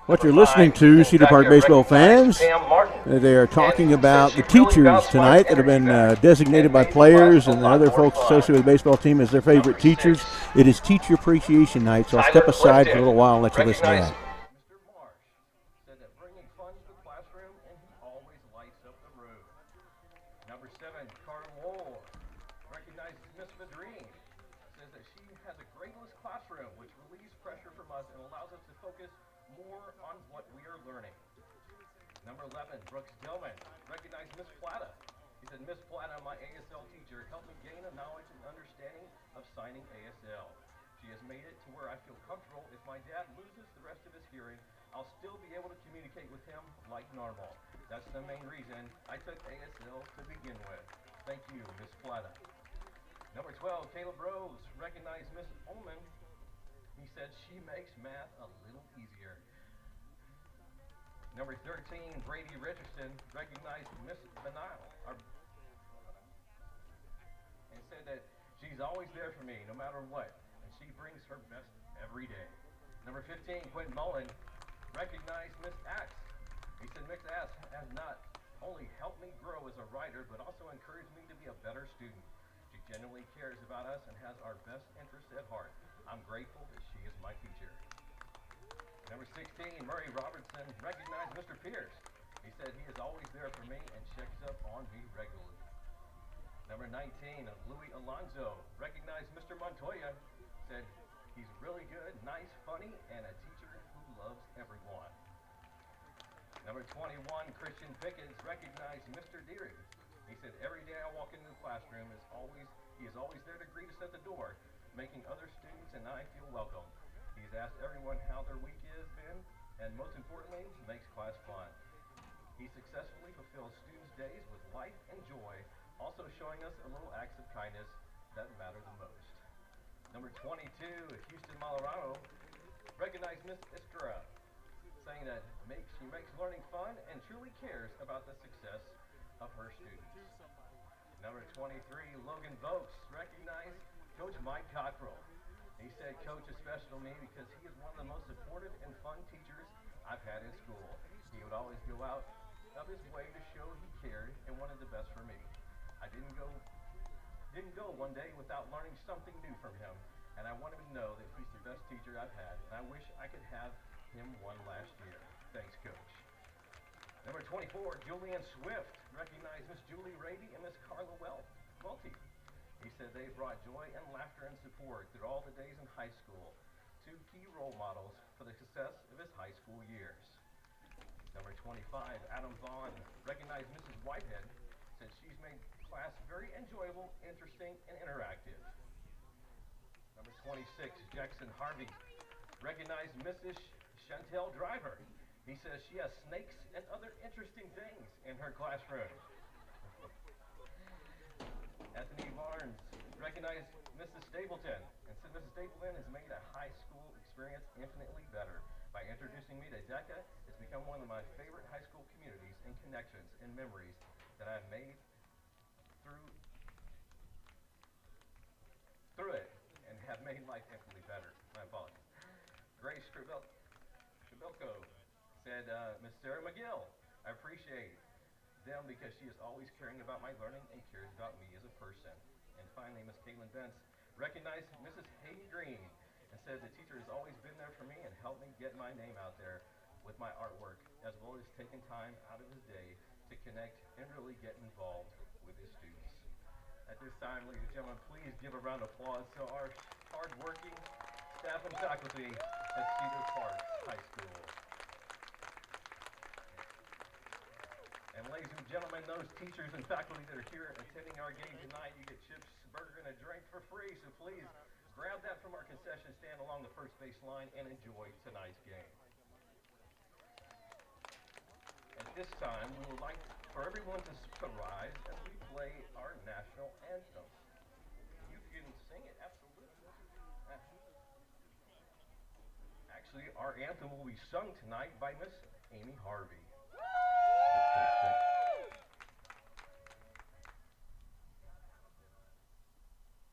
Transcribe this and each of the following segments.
What you're listening to, Cedar Park baseball fans, they are talking about the teachers tonight that have been designated by players and other folks associated with the baseball team as their favorite teachers. It is Teacher Appreciation Night, so I'll step aside for a little while and let you listen to that.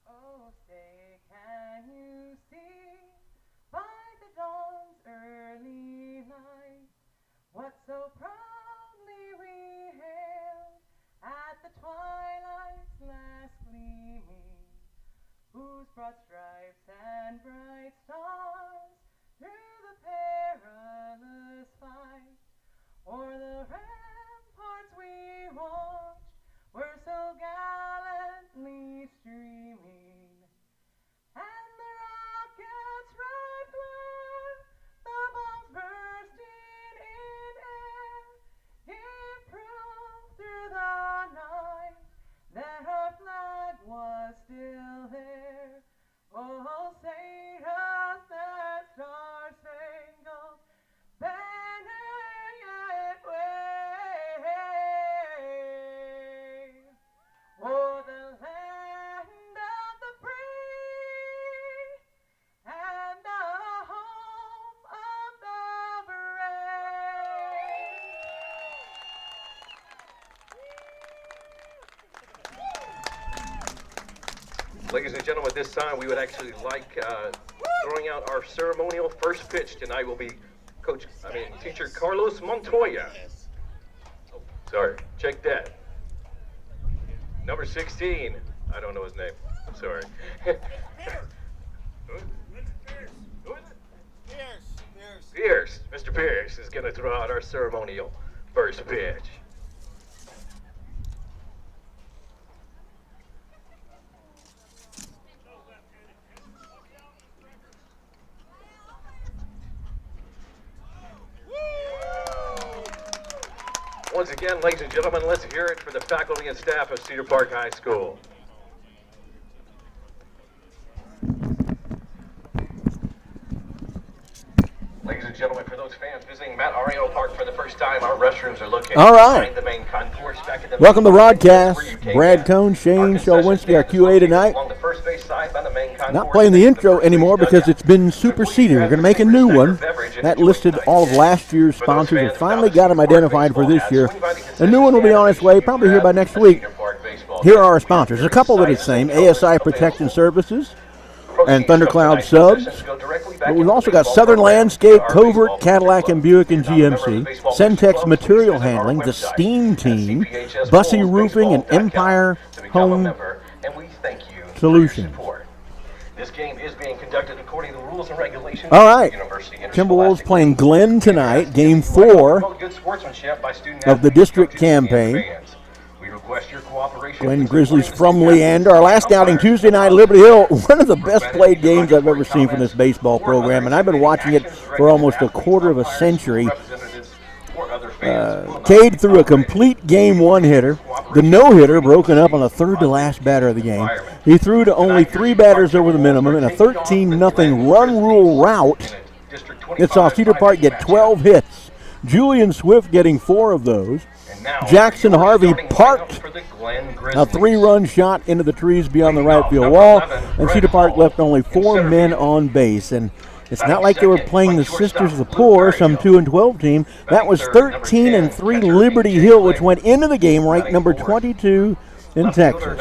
Oh, say, can you see What so proudly we hailed at the twilight's last gleaming, whose broad stripes and bright stars through the perilous fight o'er the ramparts we watched were so gallantly streaming, and the rockets right where the bombs bursting in air gave proof through the night that our flag was still there. Oh, say does that star-spangled banner yet wave? Oh, the land of the free and the home of the brave. Ladies and gentlemen, at this time, we would actually like throwing out our ceremonial first pitch tonight will be Teacher Carlos Montoya. Oh, sorry, check that. Number 16, I don't know his name, I'm sorry. Pierce. Mr. Pierce is going to throw out our ceremonial first pitch. Once again, ladies and gentlemen, let's hear it for the faculty and staff of Cedar Park High School. Ladies and gentlemen, for those fans visiting Matt Ariel Park for the first time, our restrooms are located behind the main concourse. Welcome to Broadcast. Brad Cohn, Shane Shulwinski, our QA tonight. Not playing the intro anymore because it's been superseded. We're going to make a new one. That listed all of last year's sponsors. We finally got them identified for this year. The new one will be on its way, probably here by next week. Here are our sponsors. A couple that are the same. ASI Protection Services and Thundercloud Subs. But we've also got Southern Landscape, Covert, Cadillac and Buick and GMC, Centex Material Handling, the Steam Team, Bussy Roofing, and Empire Home Solutions. This game is being conducted according to the rules and regulations. All right, Timberwolves playing Glenn tonight, Game 4 of the district campaign. Glenn Grizzlies from Leander. Our last outing Tuesday night, Liberty Hill, one of the best played games I've ever seen from this baseball program, and I've been watching it for almost a quarter of a century. Cade threw a complete game one-hitter. The no-hitter broken up on the third-to-last batter of the game. He threw to only 3 batters over the minimum in a 13-0 run rule rout. It saw Cedar Park get 12 hits. Julian Swift getting 4 of those. Jackson Harvey parked a 3-run shot into the trees beyond the right field wall, and Cedar Park left only 4 men on base. And it's not like they were playing the Sisters of the Poor, some 2-12 team. That was 13-3 Liberty Hill, which went into the game ranked number 22 in Texas.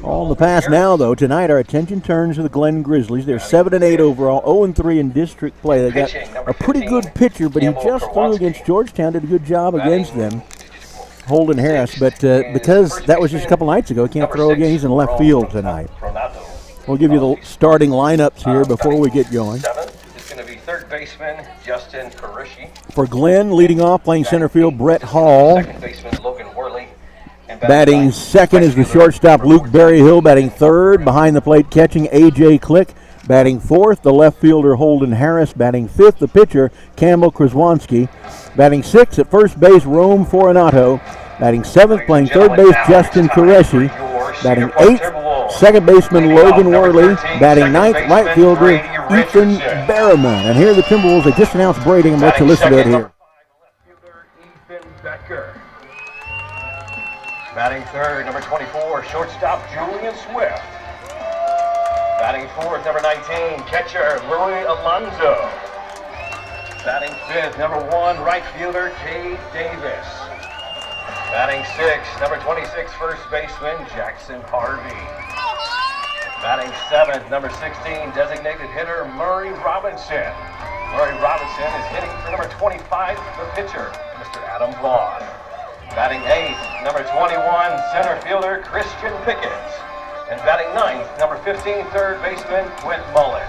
All in the past now, though. Tonight, our attention turns to the Glenn Grizzlies. They're 7-8 overall, 0-3 in district play. They got a pretty good pitcher, but he just threw against Georgetown, did a good job against them. Holden Harris, but because that was just a couple nights ago, he can't throw again. He's in left field tonight. We'll give you the starting lineups here before we get going. It's going to be third baseman Justin Karishi. For Glenn, leading off, playing center field, Brett Hall. Second baseman Logan Worley. Batting second is the shortstop, Luke Berryhill. Batting third, behind the plate catching, A.J. Click. Batting fourth, the left fielder, Holden Harris. Batting fifth, the pitcher, Campbell Kraswanski. Batting sixth at first base, Rome Fortunato. Batting seventh, playing third base, Justin Qureshi. Batting eighth, second baseman, Logan Worley. Batting ninth, right fielder, Ethan Berriman. And here are the Timberwolves. They just announced Braiding. I'm going to let you listen to it here. Batting third, number 24, shortstop, Julian Swift. Batting fourth, number 19, catcher, Louis Alonzo. Batting fifth, number 1, right fielder, Cade Davis. Batting sixth, number 26, first baseman, Jackson Harvey. Batting seventh, number 16, designated hitter Murray Robinson. Murray Robinson is hitting for number 25, the pitcher, Mr. Adam Vaughn. Batting eighth, number 21, center fielder Christian Pickett. And batting ninth, number 15, third baseman Quint Mullen.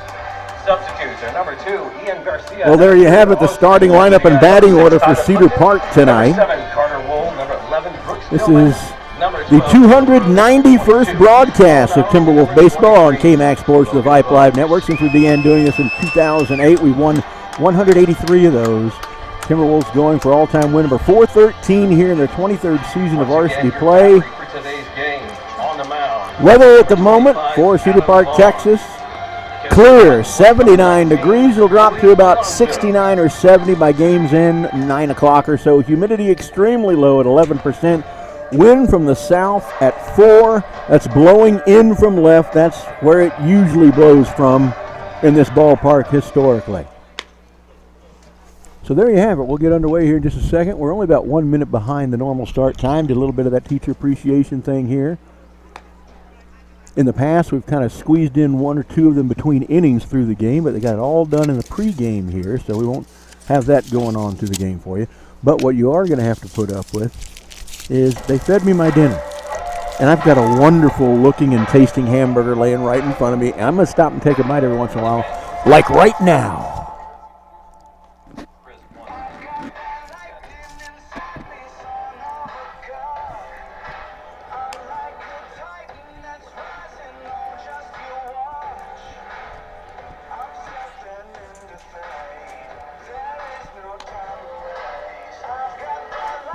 Substitutes are number 2, Ian Garcia. Well, there you have it, the starting lineup and batting order for Cedar Park tonight. Number 7, Carter Wool. Number 11, Brooks This Tillman. is Number the 12, 291st broadcast of Timberwolf baseball on KMAX Sports, the Vype Live Network. Since we began doing this in 2008, we've won 183 of those. Timberwolves going for all-time win number 413 here in their 23rd season of varsity play. for today's game on the mound. Weather at the moment for Cedar Park, Texas. Clear, 79 degrees. It'll drop to about 69 or 70 by game's end, 9 o'clock or so. Humidity extremely low at 11%. Wind from the south at 4. That's blowing in from left. That's where it usually blows from in this ballpark historically. So there you have it. We'll get underway here in just a second. We're only about 1 minute behind the normal start time. Did a little bit of that teacher appreciation thing here. In the past, we've kind of squeezed in 1 or 2 of them between innings through the game, but they got it all done in the pregame here, so we won't have that going on through the game for you. But what you are going to have to put up with is they fed me my dinner. And I've got a wonderful looking and tasting hamburger laying right in front of me. And I'm going to stop and take a bite every once in a while, like right now.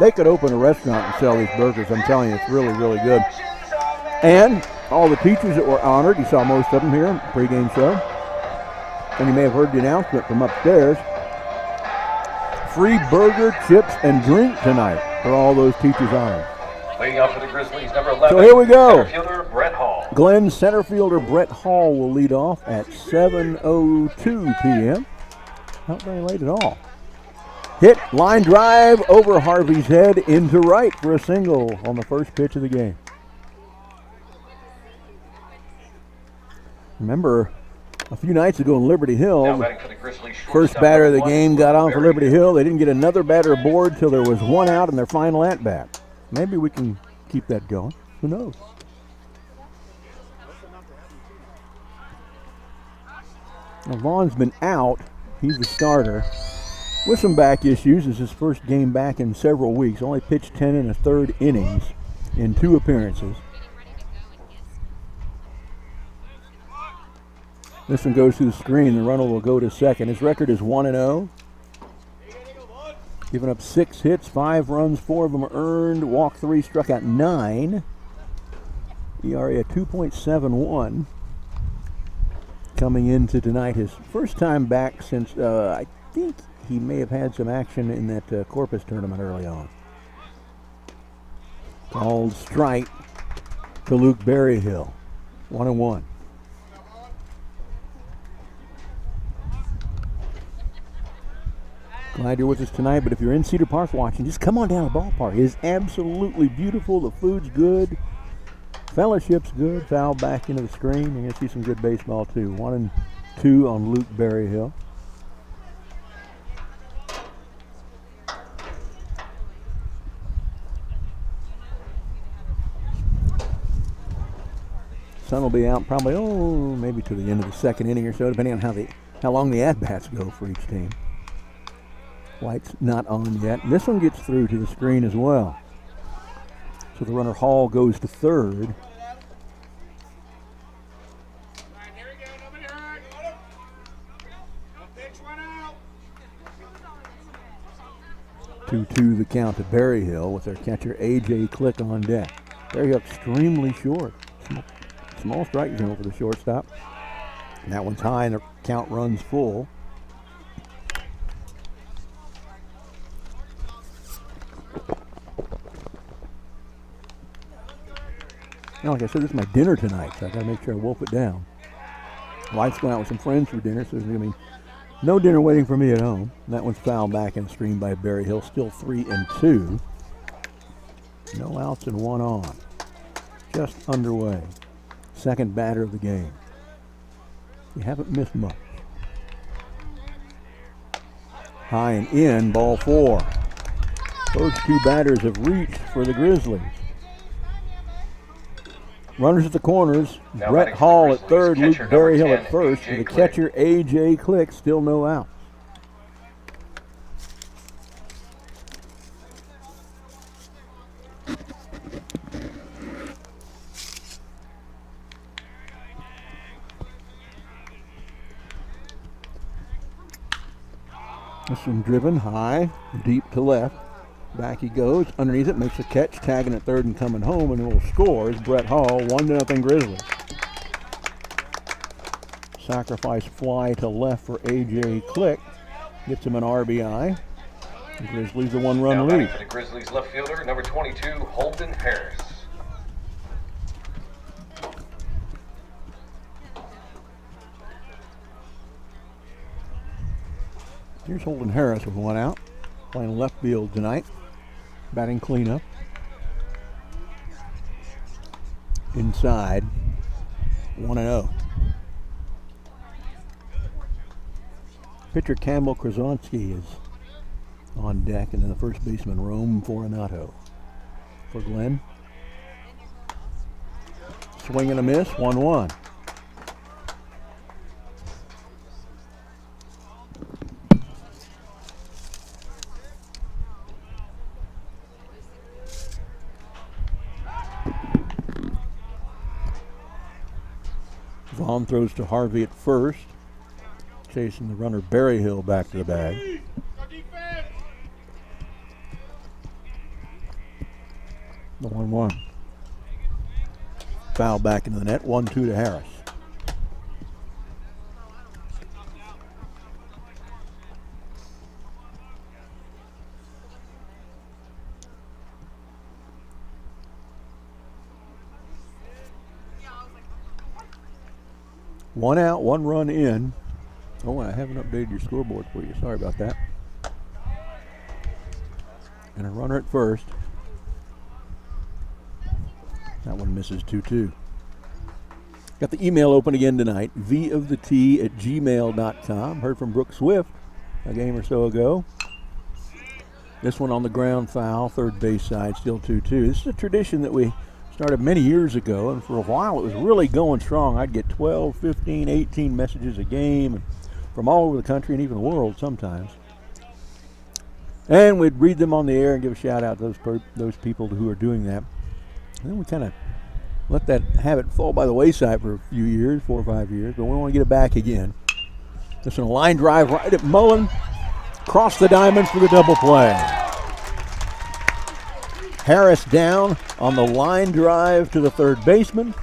They could open a restaurant and sell these burgers. I'm telling you, it's really, really good. And all the teachers that were honored, you saw most of them here in the pregame show. And you may have heard the announcement from upstairs. Free burger, chips, and drink tonight for all those teachers honored. Leading up for the Grizzlies, number 11. So here we go. Center fielder Brett Hall. Glenn center fielder Brett Hall will lead off at 7:02 p.m. Not very late at all. Hit, line drive over Harvey's head into right for a single on the first pitch of the game. Remember, a few nights ago in Liberty Hill, first batter of the game got on for Liberty Hill. They didn't get another batter aboard till there was 1 out in their final at-bat. Maybe we can keep that going. Who knows? Now, Vaughn's been out. He's the starter. With some back issues, it's his first game back in several weeks. Only pitched 10 1/3 innings in 2 appearances. This one goes to the screen. The runner will go to second. His record is 1-0. Giving up 6 hits, 5 runs, 4 of them earned. Walked 3, struck out 9. ERA at 2.71. Coming into tonight, his first time back since I think he may have had some action in that Corpus tournament early on. Called strike to Luke Berryhill. 1-1. Glad you're with us tonight, but if you're in Cedar Park watching, just come on down to the ballpark. It is absolutely beautiful. The food's good. Fellowship's good. Foul back into the screen. You're going to see some good baseball, too. 1-2 on Luke Berryhill. Sun will be out probably, maybe to the end of the second inning or so, depending on how long the at-bats go for each team. Light's not on yet. And this one gets through to the screen as well. So the runner Hall goes to third. Two the count to Berryhill with their catcher A.J. Click on deck. Berryhill extremely short. Small strike zone for the shortstop. And that one's high and the count runs full. Now, like I said, this is my dinner tonight, so I gotta make sure I wolf it down. Wife's going out with some friends for dinner, so there's gonna be no dinner waiting for me at home. And that one's fouled back and streamed by Berryhill. Still 3-2. No outs and 1 on. Just underway. second batter of the game. You haven't missed much. High and in, ball 4. First two batters have reached for the Grizzlies. Runners at the corners. Now Brett Hall at third, Luke catcher, Berryhill number at 10, first. A.J. And the Click. catcher, A.J. Click, still no out. This one driven high, deep to left. Back he goes, underneath it, makes a catch, tagging at third and coming home, and will score is Brett Hall, 1-0 Grizzlies. Sacrifice fly to left for A.J. Click. Gets him an RBI. The Grizzlies a one-run Now lead. batting for the Grizzlies left fielder, number 22, Holden Harris. Here's Holden Harris with one out. Playing left field tonight. Batting cleanup. Inside. 1-0. Pitcher Campbell Krasonsky is on deck, and then the first baseman Rome Fortunato. For Glenn. Swing and a miss, 1-1. Vaughn throws to Harvey at first, chasing the runner Berryhill back to the bag. The 1-1. Foul back into the net, 1-2 to Harris. One out, one run in. Oh, I haven't updated your scoreboard for you. Sorry about that. And a runner at first. That one misses 2-2. Got the email open again tonight, voftheT@gmail.com. Heard from Brooke Swift a game or so ago. This one on the ground foul, third base side, still 2-2. This is a tradition that we started many years ago, and for a while it was really going strong. I'd get 12, 15, 18 messages a game from all over the country and even the world sometimes. And we'd read them on the air and give a shout out to those people who are doing that. And then we kind of let that habit fall by the wayside for a few years, 4 or 5 years, but we want to get it back again. This one, a line drive right at Mullen. Cross the diamond for the double play. Harris down on the line drive to the third baseman.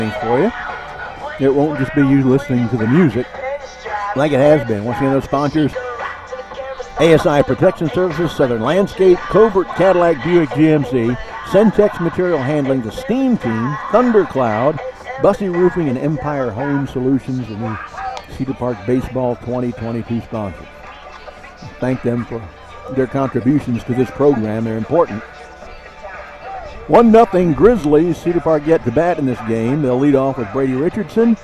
for you. It won't just be you listening to the music like it has been. Once again, those sponsors: ASI Protection Services, Southern Landscape, Covert Cadillac Buick GMC, Centex Material Handling, the Steam Team, Thundercloud, Bussy Roofing, and Empire Home Solutions, and the Cedar Park Baseball 2022 sponsors. Thank them for their contributions to this program. They're important. 1-0 Grizzlies. Cedar Park yet to bat in this game. They'll lead off with Brady Richardson,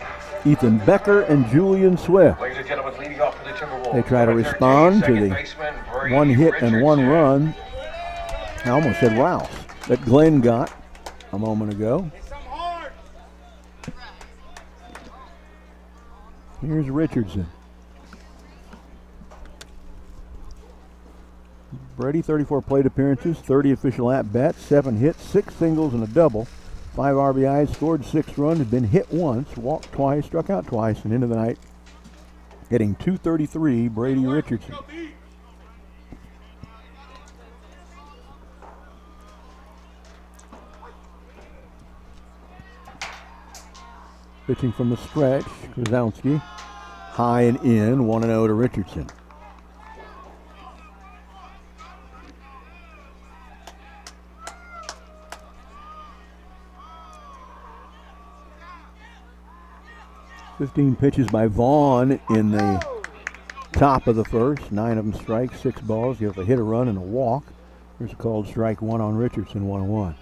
Ethan Becker, and Julian Swift. Ladies and gentlemen, leading off for the Timberwolves. They try to respond to the one hit and one run. I almost said Rouse that Glenn got a moment ago. Here's Richardson. Brady, 34 plate appearances, 30 official at-bats, 7 hits, 6 singles, and a double. 5 RBIs, scored 6 runs, been hit once, walked twice, struck out twice, and into the night hitting .233, Brady Richardson. Pitching from the stretch, Krasowski, high and in, 1-0 to Richardson. .15 pitches by Vaughn in the top of the first. 9 of them strikes, 6 balls. You have a hit, a run, and a walk. There's a called strike 1 on Richardson, 1-1.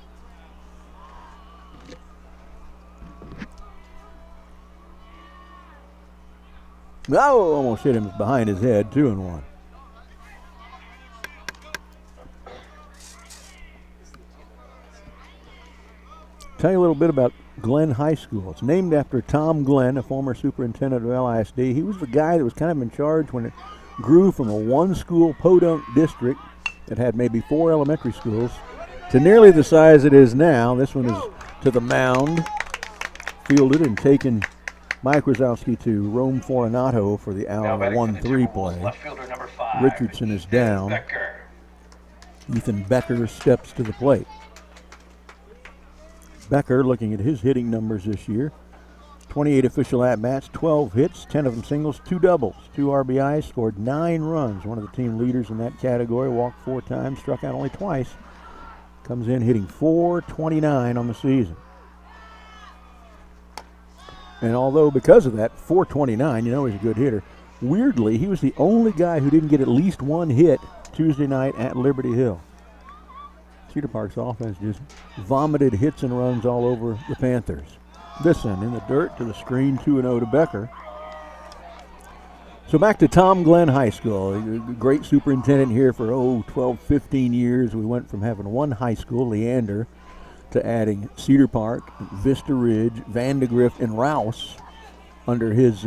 Oh, almost hit him behind his head, 2-1. Tell you a little bit about Glenn High School. It's named after Tom Glenn, a former superintendent of LISD. He was the guy that was kind of in charge when it grew from a one-school podunk district that had maybe 4 elementary schools to nearly the size it is now. This one is to the mound, fielded and taken by Krasowski to Rome Fortunato for the Owl 1-3 play. Richardson is down. Ethan Becker steps to the plate. Becker, looking at his hitting numbers this year, 28 official at-bats, 12 hits, 10 of them singles, 2 doubles, 2 RBIs, scored 9 runs. One of the team leaders in that category, walked 4 times, struck out only twice. Comes in hitting .429 on the season. And although because of that, .429, you know he's a good hitter, weirdly, he was the only guy who didn't get at least 1 hit Tuesday night at Liberty Hill. Cedar Park's offense just vomited hits and runs all over the Panthers. This one in the dirt to the screen, 2-0 to Becker. So back to Tom Glenn High School. A great superintendent here for 12, 15 years. We went from having one high school, Leander, to adding Cedar Park, Vista Ridge, Vandegrift, and Rouse under his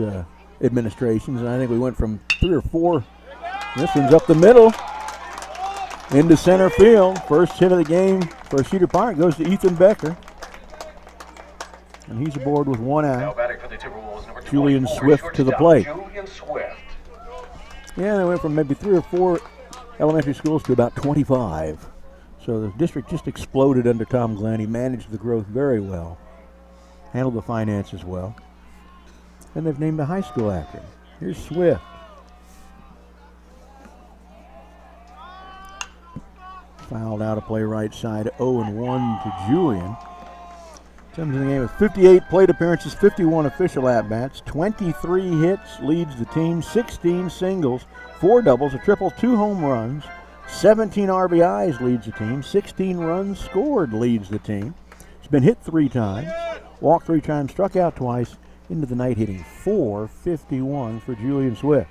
administrations. And I think we went from 3 or 4. This one's up the middle. Into center field. First hit of the game for Cedar Park goes to Ethan Becker. And he's aboard with 1 out. Julian Swift to the plate. Yeah, they went from maybe 3 or 4 elementary schools to about 25. So the district just exploded under Tom Glenn. He managed the growth very well. Handled the finances well. And they've named a high school after him. Here's Swift. Fouled out of play right side, 0-1 to Julian. Comes in the game with 58 plate appearances, 51 official at-bats, 23 hits, leads the team, 16 singles, 4 doubles, a triple, 2 home runs, 17 RBIs leads the team, 16 runs scored leads the team. He's been hit 3 times, walked 3 times, struck out twice, into the night hitting .451 for Julian Swift.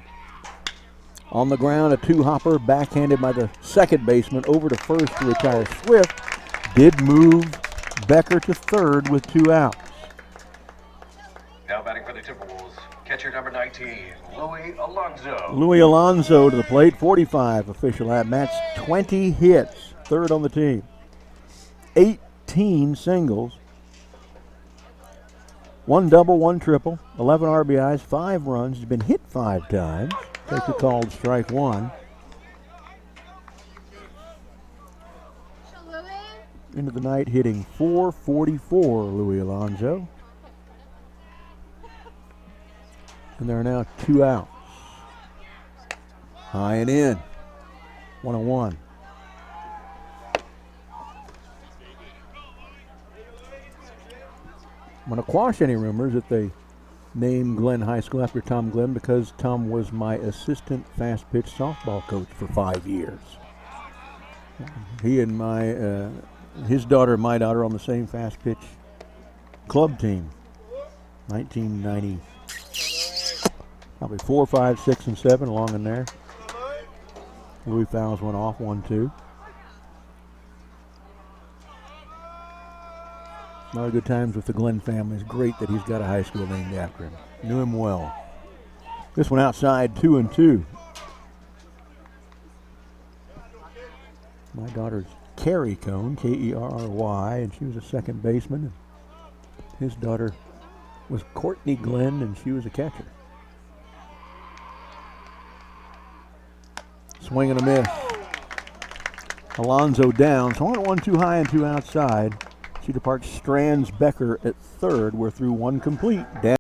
On the ground, a 2-hopper, backhanded by the second baseman over to first to retire Swift. Did move Becker to third with 2 outs. Now batting for the Timberwolves, catcher number 19, Louis Alonso. Louis Alonso to the plate, 45 official at-bats, 20 hits, third on the team. 18 singles, 1 double, 1 triple, 11 RBIs, 5 runs. He's been hit 5 times. Take the called strike 1. Into the night hitting .444, Louis Alonso. And there are now 2 outs. High and in. 1-1. I'm going to quash any rumors that they named Glenn High School after Tom Glenn because Tom was my assistant fast pitch softball coach for 5 years. He and his daughter and my daughter on the same fast pitch club team. 1990, probably 4, 5, 6, and 7 along in there. Louis Fowles went off 1-2. A lot of good times with the Glenn family. It's great that he's got a high school named after him. Knew him well. This one outside, 2-2. My daughter's Carrie Cone, Kerry, and she was a second baseman. And his daughter was Courtney Glenn, and she was a catcher. Swing and a miss. Alonzo down. So on 1-2 high and 2 outside. Cedar Park strands Becker at third. We're through 1 complete. Down.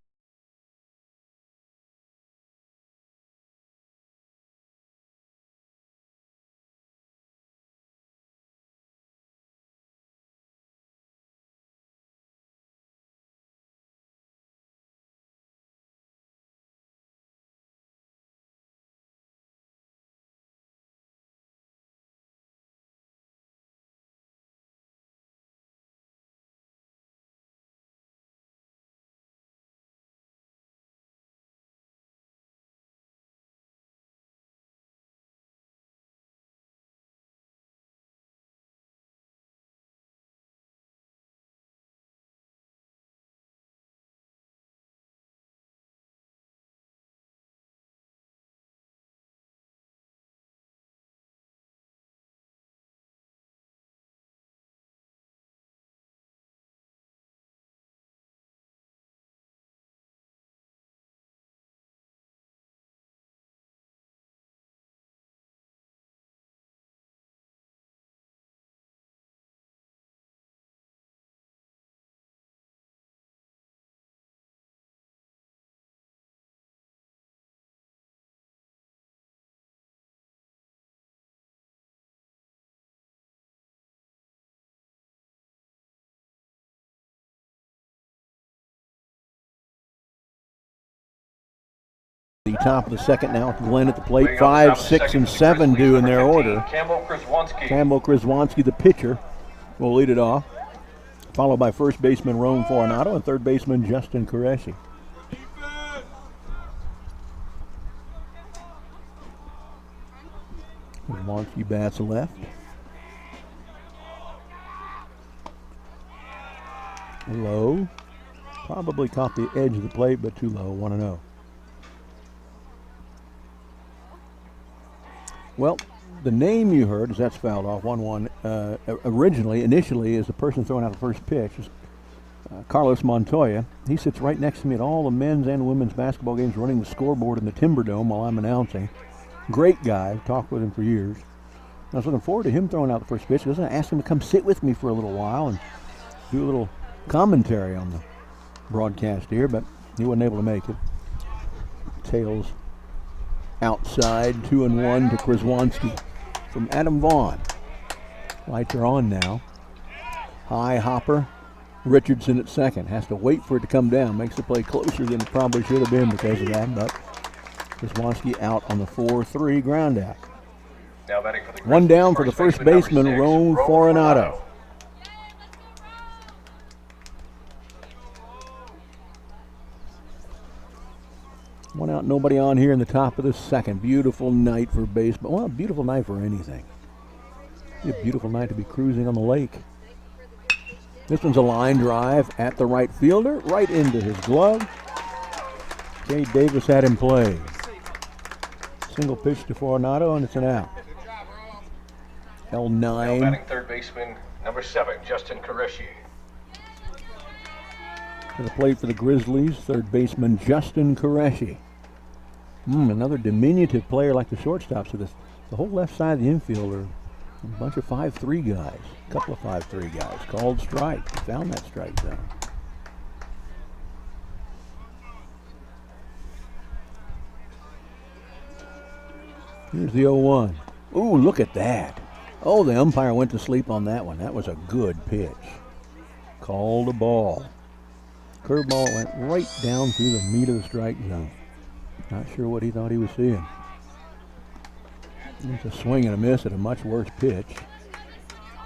The top of the second now with Glenn at the plate. 5, 6, and 7 due in their order. Campbell Krzywanski, the pitcher, will lead it off, followed by first baseman Rome Fornato and third baseman Justin Qureshi. Krzywanski bats left. Low. Probably caught the edge of the plate, but too low. 1-0. Well, the name you heard, as that's fouled off, 1-1, initially, is the person throwing out the first pitch, is Carlos Montoya. He sits right next to me at all the men's and women's basketball games, running the scoreboard in the Timberdome while I'm announcing. Great guy. I've talked with him for years. I was looking forward to him throwing out the first pitch because I asked him to come sit with me for a little while and do a little commentary on the broadcast here, but he wasn't able to make it. Tails outside, 2-1 to Krzywanski from Adam Vaughn. Lights are on now. High hopper. Richardson at second. Has to wait for it to come down. Makes the play closer than it probably should have been because of that, but Krzywanski out on the 4-3 ground out. Now batting for the one down for the first baseman, Rome Fornato. One out, nobody on here in the top of the second. Beautiful night for baseball. Well, beautiful night for anything. It's a beautiful night to be cruising on the lake. This one's a line drive at the right fielder, right into his glove. Jay Davis had him play. Single pitch to Fornato, and it's an out. L9. Now batting third baseman, number 7, Justin Qureshi. To the plate for the Grizzlies, third baseman Justin Qureshi. Another diminutive player like the shortstop. So the whole left side of the infield are a bunch of 5'3" guys. A couple of 5'3" guys. Called strike. Found that strike zone. Here's the 0-1. Ooh, look at that. Oh, the umpire went to sleep on that one. That was a good pitch. Called a ball. Curveball went right down through the meat of the strike zone. Not sure what he thought he was seeing. It's a swing and a miss at a much worse pitch.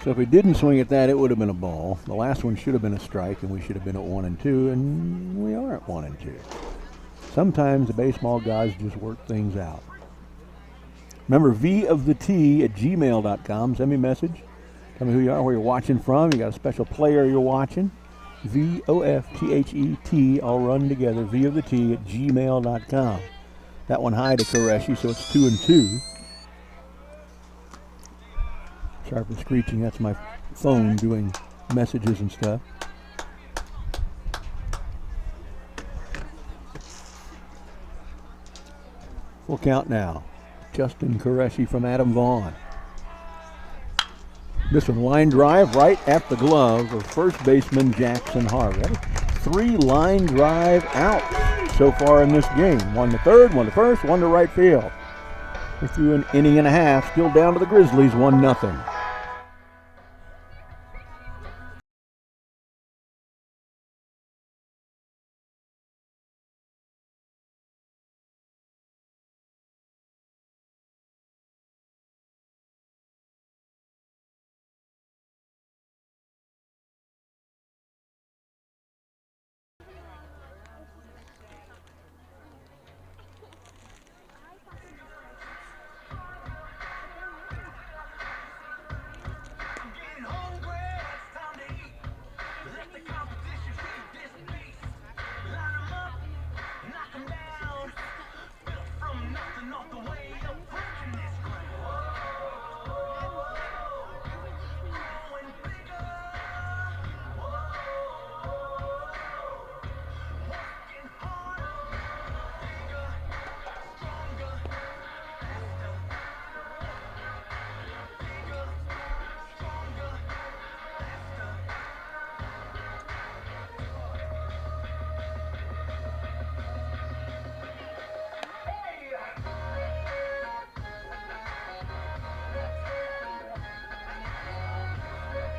So if he didn't swing at that, it would have been a ball. The last one should have been a strike, and we should have been at 1-2, and we are at 1-2. Sometimes the baseball guys just work things out. Remember, voftheT@gmail.com. Send me a message. Tell me who you are, where you're watching from. You got a special player you're watching. VOFTHET, all run together. voftheT@gmail.com. That one high to Koreshi, so it's 2-2. Sorry for screeching. That's my phone doing messages and stuff. Full count now. Justin Koreshi from Adam Vaughn. This one, line drive right at the glove of first baseman Jackson Harvey. 3 line drive outs so far in this game. 1 to third, 1 to first, 1 to right field. We're through an inning and a half, still down to the Grizzlies, 1-0.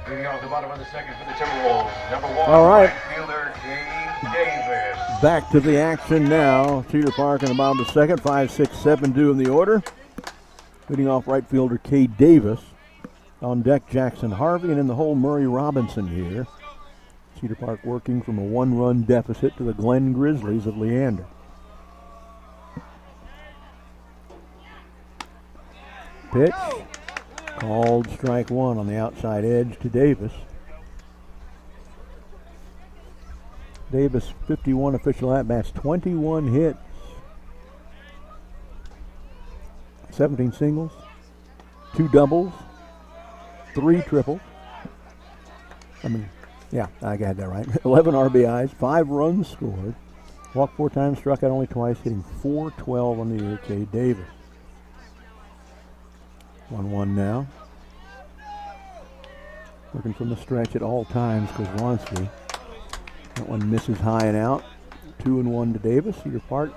Leading off the bottom of the second for the Timberwolves, number 1, all right. right fielder Davis. Back to the action now. Cedar Park in the bottom of the second. 5, 6, 7 due in the order. Leading off right fielder K. Davis. On deck Jackson Harvey, and in the hole Murray Robinson here. Cedar Park working from a 1-run deficit to the Glen Grizzlies of Leander. Pitch. Called strike 1 on the outside edge to Davis. Davis, 51 official at-bats, 21 hits, 17 singles, 2 doubles, 3 triples. I got that right. 11 RBIs, 5 runs scored. Walked 4 times, struck out only twice, hitting .412 on the year, K. Davis. 1-1 now. Working from the stretch at all times, Kozlowski. That one misses high and out. 2-1 to Davis. Cedar Park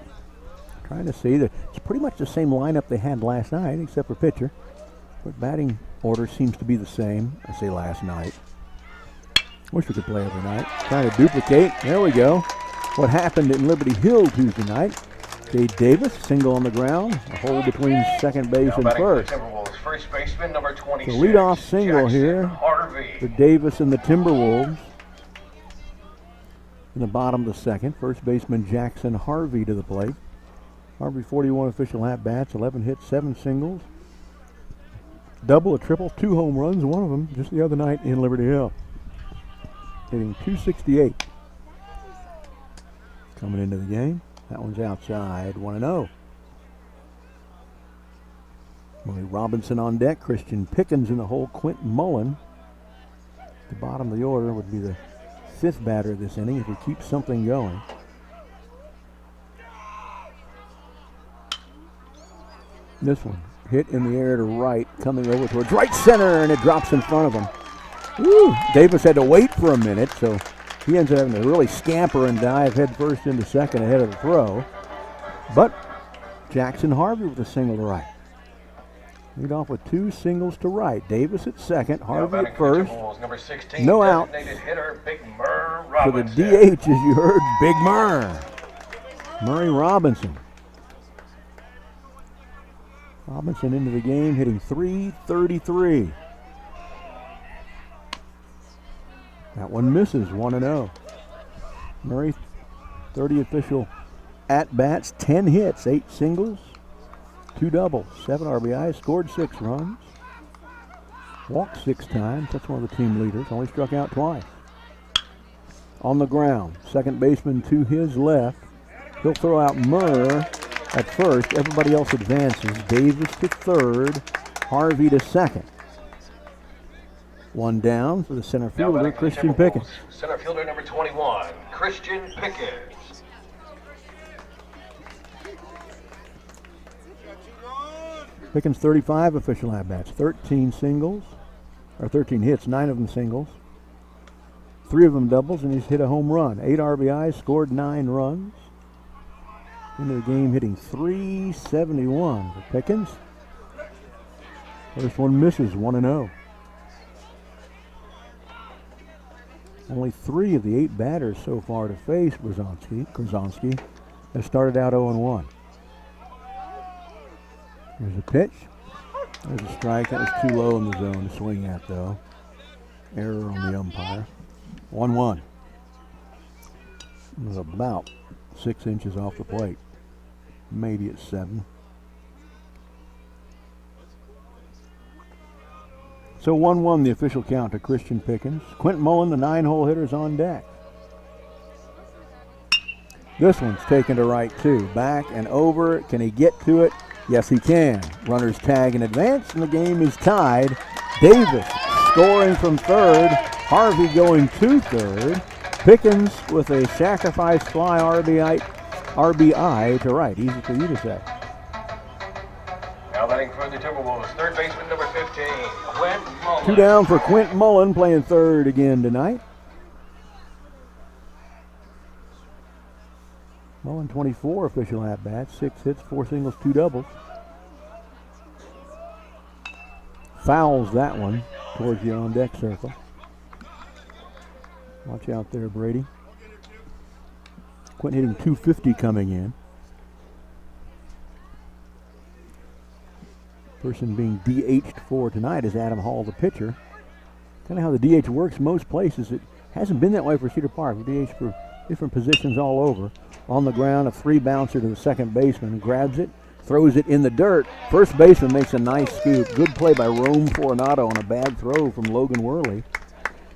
trying to see that it's pretty much the same lineup they had last night, except for pitcher. But batting order seems to be the same. I say last night. Wish we could play every night. Trying to duplicate. There we go. What happened in Liberty Hill Tuesday night. K. Davis, single on the ground. A hole between second base and first. First baseman, number 26. The leadoff single Jackson here Harvey. for Davis and the Timberwolves. In the bottom of the second, first baseman Jackson Harvey to the plate. Harvey, 41 official at-bats, 11 hits, 7 singles. Double, a triple, 2 home runs, one of them just the other night in Liberty Hill. Hitting .268. Coming into the game. That one's outside, 1-0. Murray Robinson on deck, Christian Pickens in the hole, Quint Mullen. The bottom of the order would be the 5th batter of this inning if he keeps something going. This one hit in the air to right, coming over towards right center, and it drops in front of him. Woo! Davis had to wait for a minute, so he ends up having to really scamper and dive head first into second ahead of the throw. But Jackson Harvey with a single to right. Lead off with 2 singles to right. Davis at second, Harvey at for first. Number 16, no out. Hitter, Big Murr For the Robinson. DH, as you heard, Big Murr. Murray Robinson. Robinson into the game, hitting .333. That one misses, 1-0. Murray, 30 official at-bats, 10 hits, 8 singles, 2 doubles, 7 RBIs, scored 6 runs, walked 6 times. That's one of the team leaders. Only struck out twice. On the ground, second baseman to his left. He'll throw out Murr at first. Everybody else advances. Davis to third, Harvey to second. One down for the center fielder, Christian Pickens. Center fielder number 21, Christian Pickens. Pickens 35 official at-bats, 13 singles, or 13 hits, 9 of them singles, 3 of them doubles, and he's hit a home run. 8 RBIs, scored 9 runs. Into the game hitting .371 for Pickens. First one misses, 1-0. Only 3 of the 8 batters so far to face Krasonski have started out 0-1. There's a pitch. There's a strike. That was too low in the zone to swing at, though. Error on the umpire. 1-1. It was about 6 inches off the plate. Maybe it's 7. So 1-1 the official count to Christian Pickens. Quentin Mullen, the 9-hole hitter's on deck. This one's taken to right too. Back and over. Can he get to it? Yes, he can. Runners tag in advance, and the game is tied. Davis scoring from third. Harvey going to third. Pickens with a sacrifice fly RBI to right. Easy for you to say. Now batting for the Timberwolves, third baseman number 15, Quint Mullen. 2 down for Quint Mullen, playing third again tonight. Mullen 24 official at-bats, 6 hits, 4 singles, 2 doubles. Fouls that one towards the on-deck circle. Watch out there, Brady. Quint hitting .250 coming in. Person being DH'd for tonight is Adam Hall, the pitcher. Kind of how the DH works most places. It hasn't been that way for Cedar Park. DH for different positions all over. On the ground, a 3 bouncer to the second baseman. Grabs it, throws it in the dirt. First baseman makes a nice scoop. Good play by Rome Coronado on a bad throw from Logan Worley.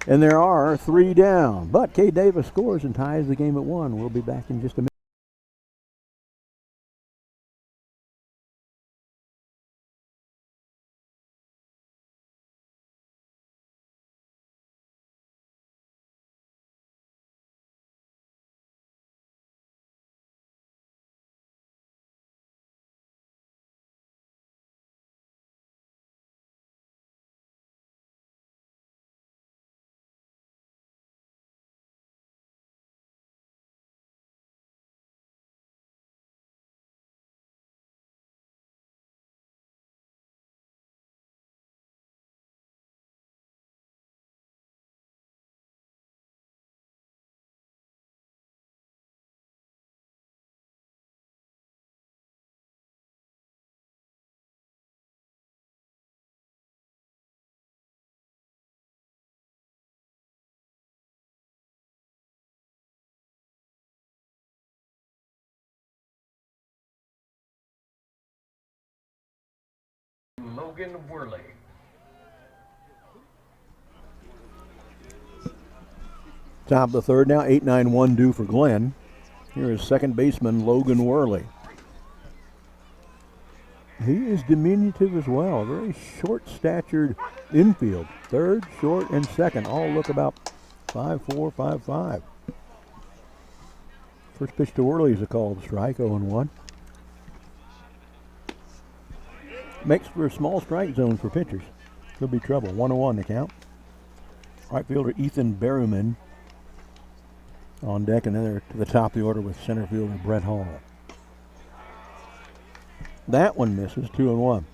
And there are 3 down. But K. Davis scores and ties the game at 1. We'll be back in just a minute. Logan Worley. Top of the third now, 8-9-1 due for Glenn. Here is second baseman Logan Worley. He is diminutive as well, very short-statured infield. Third, short, and second all look about 5'4", 5'5". First pitch to Worley is a called strike, 0-1. Makes for a small strike zone for pitchers. Could be trouble. 1-1 the count. Right fielder Ethan Berryman on deck, and then they're to the top of the order with center fielder Brett Hall. That one misses, 2-1.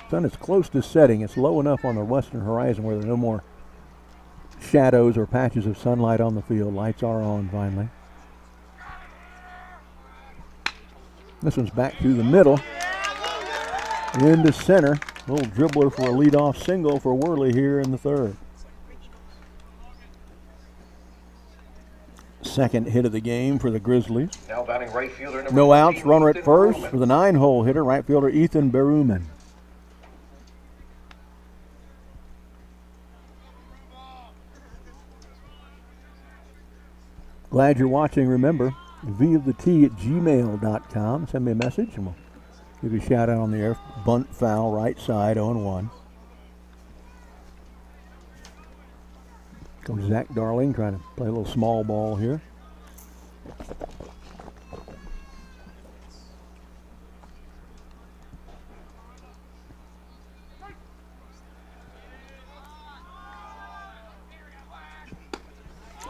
sun is close to setting. It's low enough on the western horizon where there are no more shadows or patches of sunlight on the field. Lights are on finally. This one's back through the middle. Into center. Little dribbler for a leadoff single for Worley here in the third. Second hit of the game for the Grizzlies. Now batting right fielder number No outs, 14, runner at Ethan first Berman. for the 9-hole hitter, right fielder Ethan Berman. Glad you're watching. Remember, voftheT@gmail.com. Send me a message and we'll give you a shout out on the air. Bunt foul, right side, 0-1. Coach Zach Darling trying to play a little small ball here.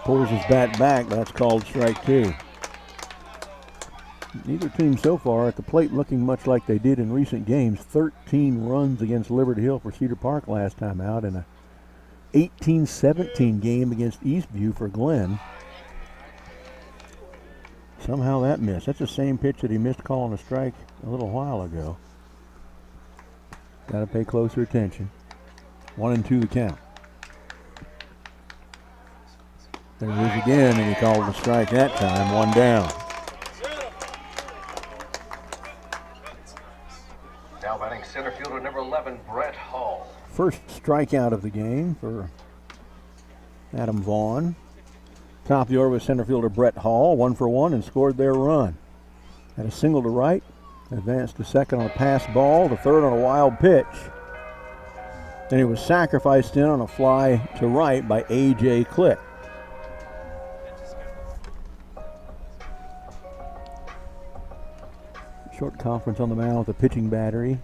Pulls his bat back. That's called strike two. Neither team so far at the plate looking much like they did in recent games. 13 runs against Liberty Hill for Cedar Park last time out, and a 18-17 game against Eastview for Glenn. Somehow that missed. That's the same pitch that he missed calling a strike a little while ago. Got to pay closer attention. 1-2 the count. There it is again, and he called a strike that time. One down. Now batting center fielder number 11, Brett Hall. First strikeout of the game for Adam Vaughn. Top of the order was center fielder Brett Hall, 1 for 1, and scored their run. Had a single to right, advanced to second on a pass ball, to third on a wild pitch. Then he was sacrificed in on a fly to right by A.J. Click. Short conference on the mound with the pitching battery.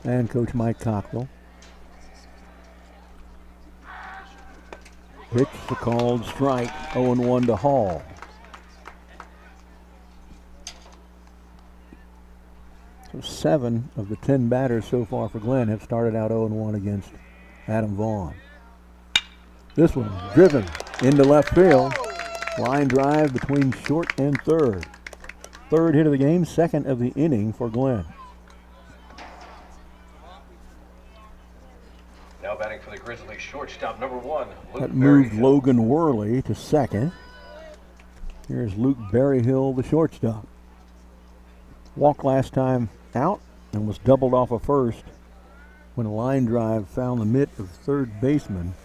And Coach Mike Cockrell. Pitch the called strike, 0-1 to Hall. So 7 of the 10 batters so far for Glenn have started out 0-1 against Adam Vaughn. This one driven into left field. Line drive between short and third. Third hit of the game, second of the inning for Glenn. Now batting for the Grizzlies, shortstop number 1, Luke That moved Berryhill. Logan Worley to second. Here's Luke Berryhill, the shortstop. Walked last time out and was doubled off of first when a line drive found the mitt of third baseman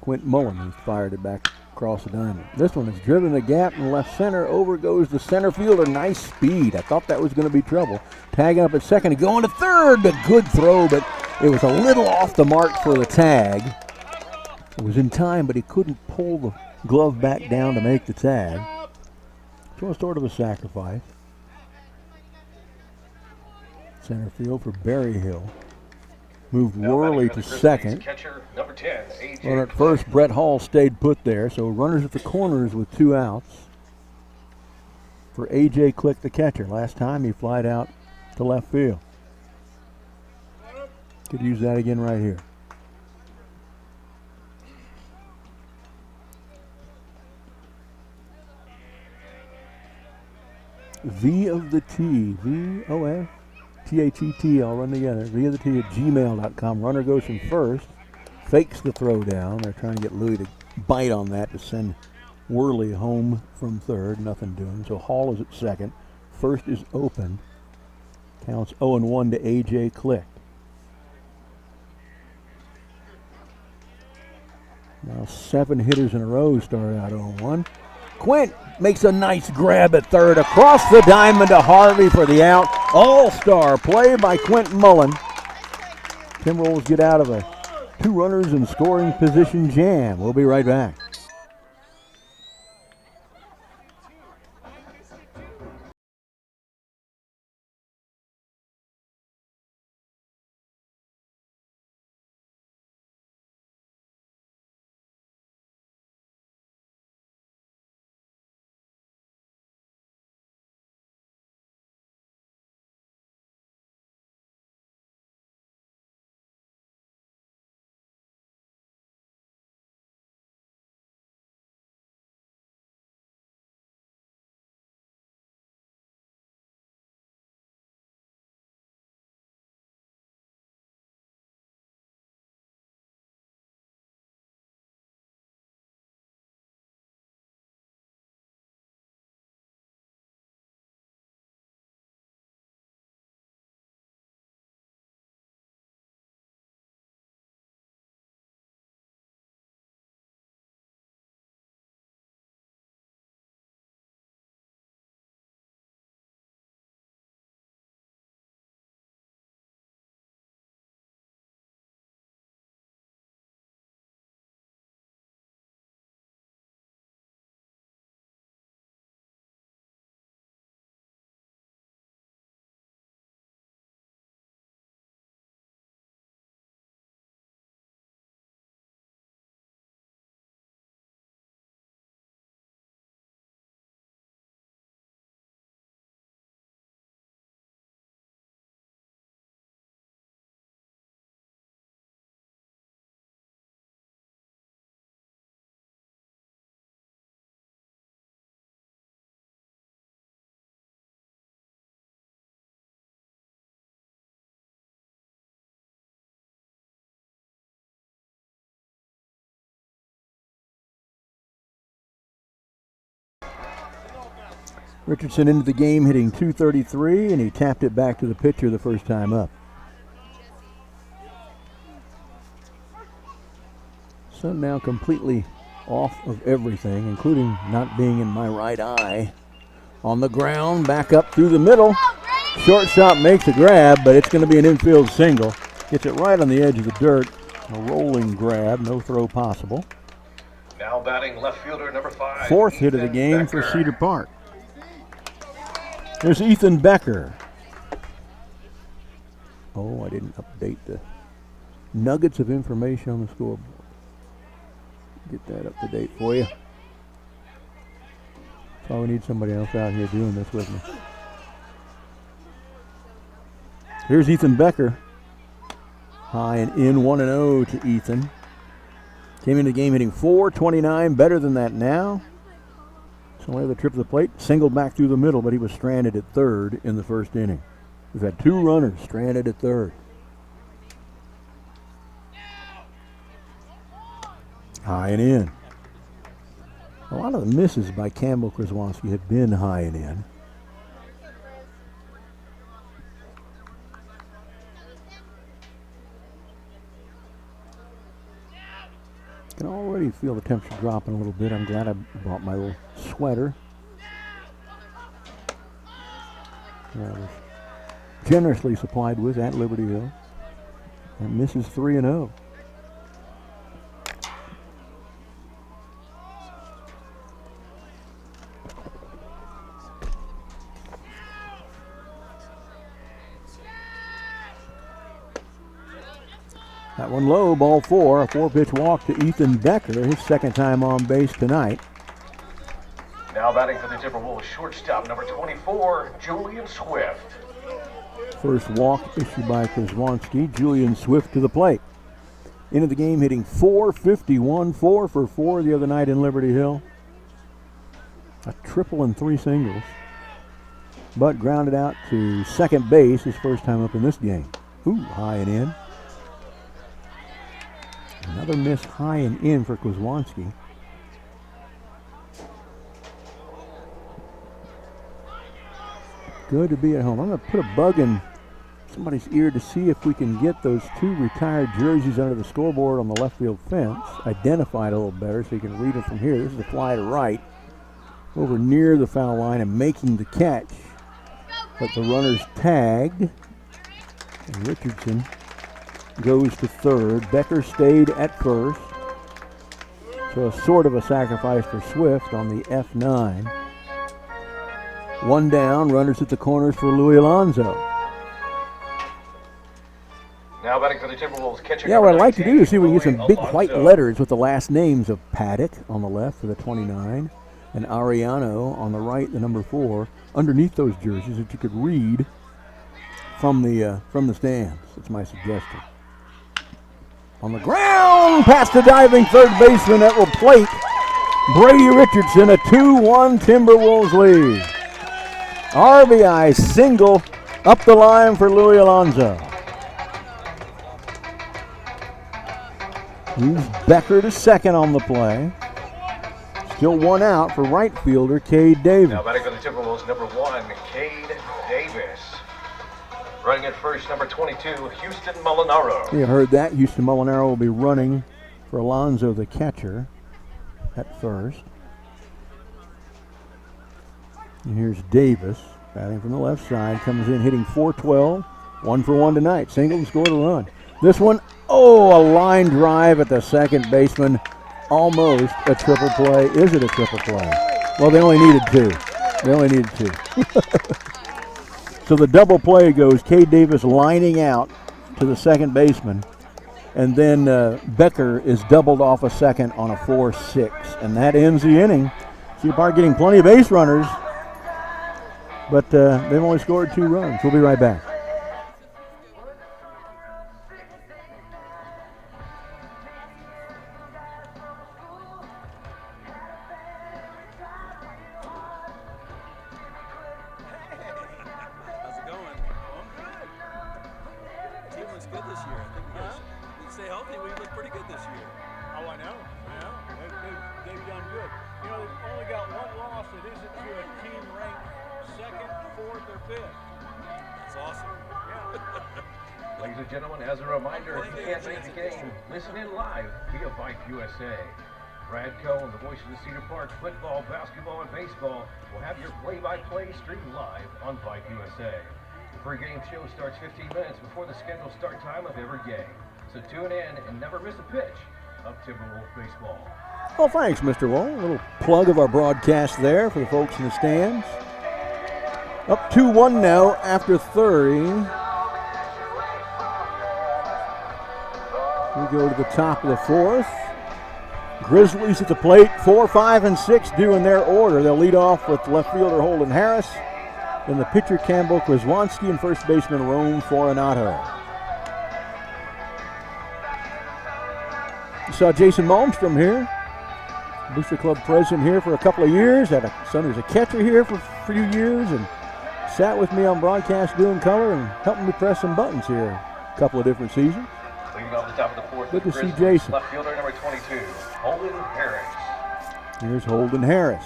Quint Mullen, who fired it back across the diamond. This one is driven the gap in left center. Over goes the center fielder. Nice speed. I thought that was going to be trouble. Tagging up at second. Going to third. A good throw, but it was a little off the mark for the tag. It was in time, but he couldn't pull the glove back down to make the tag. So it's sort of a sacrifice. Center field for Berryhill. Moved Now Worley batting to for the Grizzlies, second. catcher number 10, A.J. Well, at Click. first, Brett Hall stayed put there, so runners at the corners with 2 outs for A.J. Click, the catcher. Last time he flied out to left field. Could use that again right here. V of the T, V-O-F. T-H-E-T, all run together. V of the T @gmail.com. Runner goes from first, fakes the throw down. They're trying to get Louis to bite on that to send Worley home from third. Nothing doing. So Hall is at second. First is open. Counts 0-1 to A.J. Click. Now 7 hitters in a row start out 0-1. Quint makes a nice grab at third. Across the diamond to Harvey for the out. All-star play by Quint Mullen. Timberwolves get out of a 2 runners in scoring position jam. We'll be right back. Richardson into the game hitting .233, and he tapped it back to the pitcher the first time up. Sun now completely off of everything, including not being in my right eye. On the ground, back up through the middle. Shortstop makes a grab, but it's going to be an infield single. Gets it right on the edge of the dirt. A rolling grab, no throw possible. Now batting left fielder number 5. Fourth hit of the game for Cedar Park. There's Ethan Becker. Oh, I didn't update the nuggets of information on the scoreboard. Get that up to date for you. So we need somebody else out here doing this with me. Here's Ethan Becker. High and in, 1-0 to Ethan. Came into the game hitting .429, better than that now. So only the trip to the plate, singled back through the middle, but he was stranded at third in the first inning. We've had 2 runners stranded at third. High and in. A lot of the misses by Campbell Kraswanski have been high and in. I can already feel the temperature dropping a little bit. I'm glad I brought my little sweater. I was generously supplied with at Liberty Hill. And misses 3-0. That one low, ball 4. A 4-pitch walk to Ethan Becker, his second time on base tonight. Now batting for the Timberwolves, shortstop number 24, Julian Swift. First walk issued by Kraswanski. Julian Swift to the plate. Into the game hitting .451, 4 for 4 the other night in Liberty Hill. A triple and 3 singles. But grounded out to second base his first time up in this game. Ooh, high and in. Another miss high and in for Kraswanski. Good to be at home. I'm going to put a bug in somebody's ear to see if we can get those 2 retired jerseys under the scoreboard on the left field fence identified a little better so you can read them from here. This is a fly to right over near the foul line and making the catch. But the runner's tagged. And Richardson goes to third. Becker stayed at first. So a sort of a sacrifice for Swift on the F9. 1 down, runners at the corners for Louis Alonso. Now batting for the Timberwolves, catcher. Yeah, what I'd like to do is see if we can get some big Alonso. white letters with the last names of Paddock on the left for the 29 and Ariano on the right, the number 4, underneath those jerseys that you could read from the stands. That's my suggestion. On the ground, past the diving third baseman that will plate Brady Richardson, a 2-1 Timberwolves lead. RBI single up the line for Louis Alonso. Moves Becker to second on the play. Still 1 out for right fielder Cade Davis. Now batting for the Timberwolves, number 1, Cade Davis. Running at first, number 22, Houston Molinaro. You heard that. Houston Molinaro will be running for Alonso, the catcher, at first. And here's Davis, batting from the left side, comes in hitting .412, 1 for 1 tonight. Single and scored a run. This one, oh, a line drive at the second baseman. Almost a triple play. Is it a triple play? Well, they only needed 2. They only needed 2. So the double play goes Cade Davis lining out to the second baseman, and then Becker is doubled off a second on a 4-6, and that ends the inning. Cedar Park getting plenty of base runners, but they've only scored 2 runs. We'll be right back. They've done good. You know, they've only got 1 loss that isn't to a team ranked That's awesome. Ladies and gentlemen, as a reminder, if you can't make the game, listen in live via Vype USA. Brad Cohen, the voice of the Cedar Park football, basketball, and baseball, will have your play-by-play streamed live on Vype USA. The pregame show starts 15 minutes before the scheduled start time of every game. So tune in and never miss a pitch of Timberwolves baseball. Well, thanks, Mr. Wall. A little plug of our broadcast there for the folks in the stands. Up 2-1 now after 30. We go to the top of the fourth. Grizzlies at the plate, 4, 5, and 6 due in their order. They'll lead off with left fielder Holden Harris, then the pitcher Campbell Kraswanski, and first baseman Rome Fortunato. You saw Jason Malmstrom here, Booster Club president here for a couple of years. Had a son who's a catcher here for a few years, and sat with me on broadcast doing color and helping me press some buttons here a couple of different seasons. Leading off the top of the fourth. Good to see Jason. Left fielder number 22, Holden Harris. Here's Holden Harris.